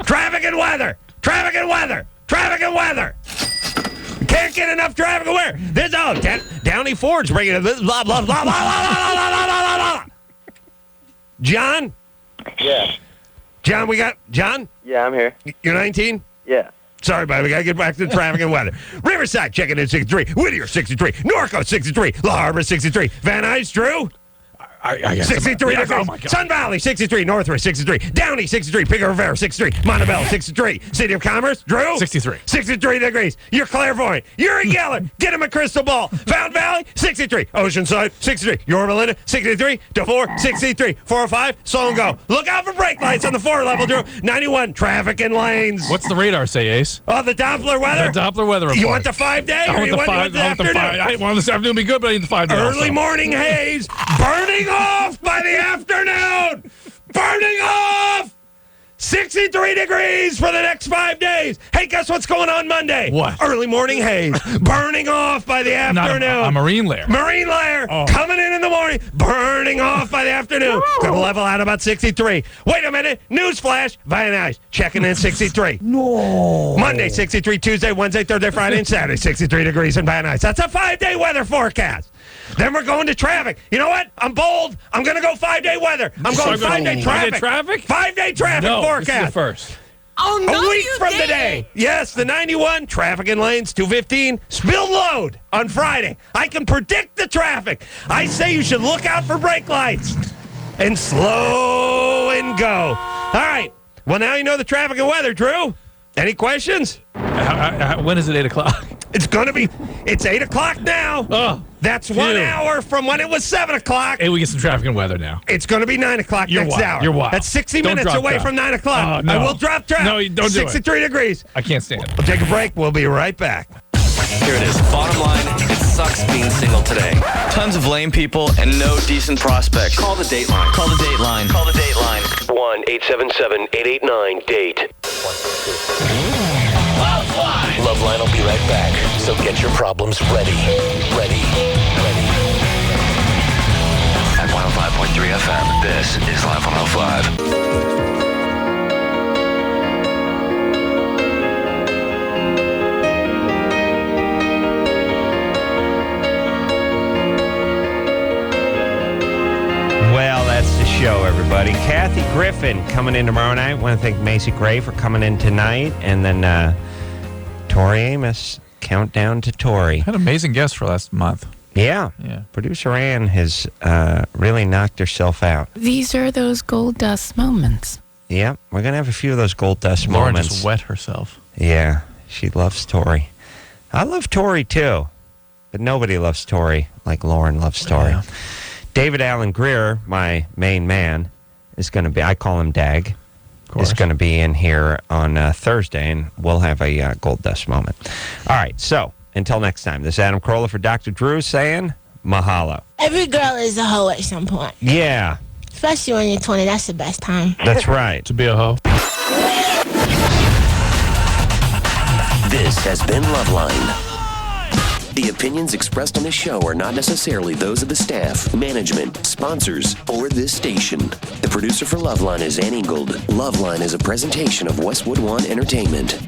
Traffic and weather. Traffic and weather. Traffic and weather. Can't get enough traffic and weather. This Downey Ford's bringing it. Blah, blah, blah, blah, blah, blah, blah, blah, blah, blah. John? Yeah. John, John? Yeah, I'm here. You're 19? Yeah. Sorry, buddy. We got to get back to the traffic and weather. Riverside checking in 63. Whittier 63. Norco 63. La Harbor 63. Van Nuys, Drew? 63 degrees. Oh my God. Sun Valley 63. Northridge 63. Downey 63. Pico Rivera 63. Montebello 63. City of Commerce, Drew? 63. 63 degrees. You're clairvoyant. You're a Geller. Get him a crystal ball. Fountain Valley 63. Oceanside 63. Yorba Linda 63. DeVore 63. 405. Slow and go. Look out for brake lights on the 4 level, Drew. 91. Traffic and lanes. What's the radar say, Ace? Oh, the Doppler weather? The Doppler weather report. You want the 5-day? I want the 5. The afternoon? I want this afternoon to be good, but I need the 5 day. Early morning haze. Burning off by the afternoon. Burning off. 63 degrees for the next 5 days. Hey, guess what's going on Monday? What? Early morning haze. Burning off by the afternoon. Not a marine layer. Marine layer. Oh. Coming in the morning. Burning off by the afternoon. Going to level out about 63. Wait a minute. Newsflash. Van Nuys. Checking in 63. No. Monday, 63. Tuesday, Wednesday, Thursday, Friday, and Saturday, 63 degrees in Van Nuys. That's a 5-day weather forecast. Then we're going to traffic. You know what? I'm bold. I'm going to go 5-day weather. I'm going 5-day traffic. 5-day traffic forecast. This is the first. Oh, no, A week you from didn't. today. Yes, the 91, traffic and lanes, 215, spill load on Friday. I can predict the traffic. I say you should look out for brake lights and slow and go. All right. Well, now you know the traffic and weather, Drew. Any questions? When is it 8 o'clock? It's 8 o'clock now. Oh, that's 1 hour from when it was 7 o'clock. Hey, we get some traffic and weather now. It's going to be 9 o'clock next hour. You're wild. That's 60 Don't minutes drop away traffic. from 9 o'clock. No. I will drop traffic. No, don't do it. 63 degrees. I can't stand it. We'll take a break. We'll be right back. Here it is. Bottom line, it sucks being single today. Tons of lame people and no decent prospects. Call the Dateline. Call the Dateline. Call the Dateline. 1-877-889-DATE. LoveLine will be right back. So get your problems ready. At 105.3 FM, this is Live 105. Well, that's the show, everybody. Kathy Griffin coming in tomorrow night. I want to thank Macy Gray for coming in tonight. And then Tori Amos, Countdown to Tori. Had amazing guests for last month. Yeah. Producer Ann has really knocked herself out. These are those gold dust moments. Yeah, we're going to have a few of those gold dust Lauren moments. just wet herself. Yeah, she loves Tori. I love Tori, too. But nobody loves Tori like Lauren loves Tori. Yeah. David Allen Greer, my main man, is going to be, I call him Dag, is going to be in here on Thursday, and we'll have a gold dust moment. All right, so until next time, this is Adam Carolla for Dr. Drew saying mahalo. Every girl is a hoe at some point. Yeah. Especially when you're 20, that's the best time. That's right. To be a hoe. This has been LoveLine. The opinions expressed on this show are not necessarily those of the staff, management, sponsors, or this station. The producer for LoveLine is Ann Ingold. LoveLine is a presentation of Westwood One Entertainment.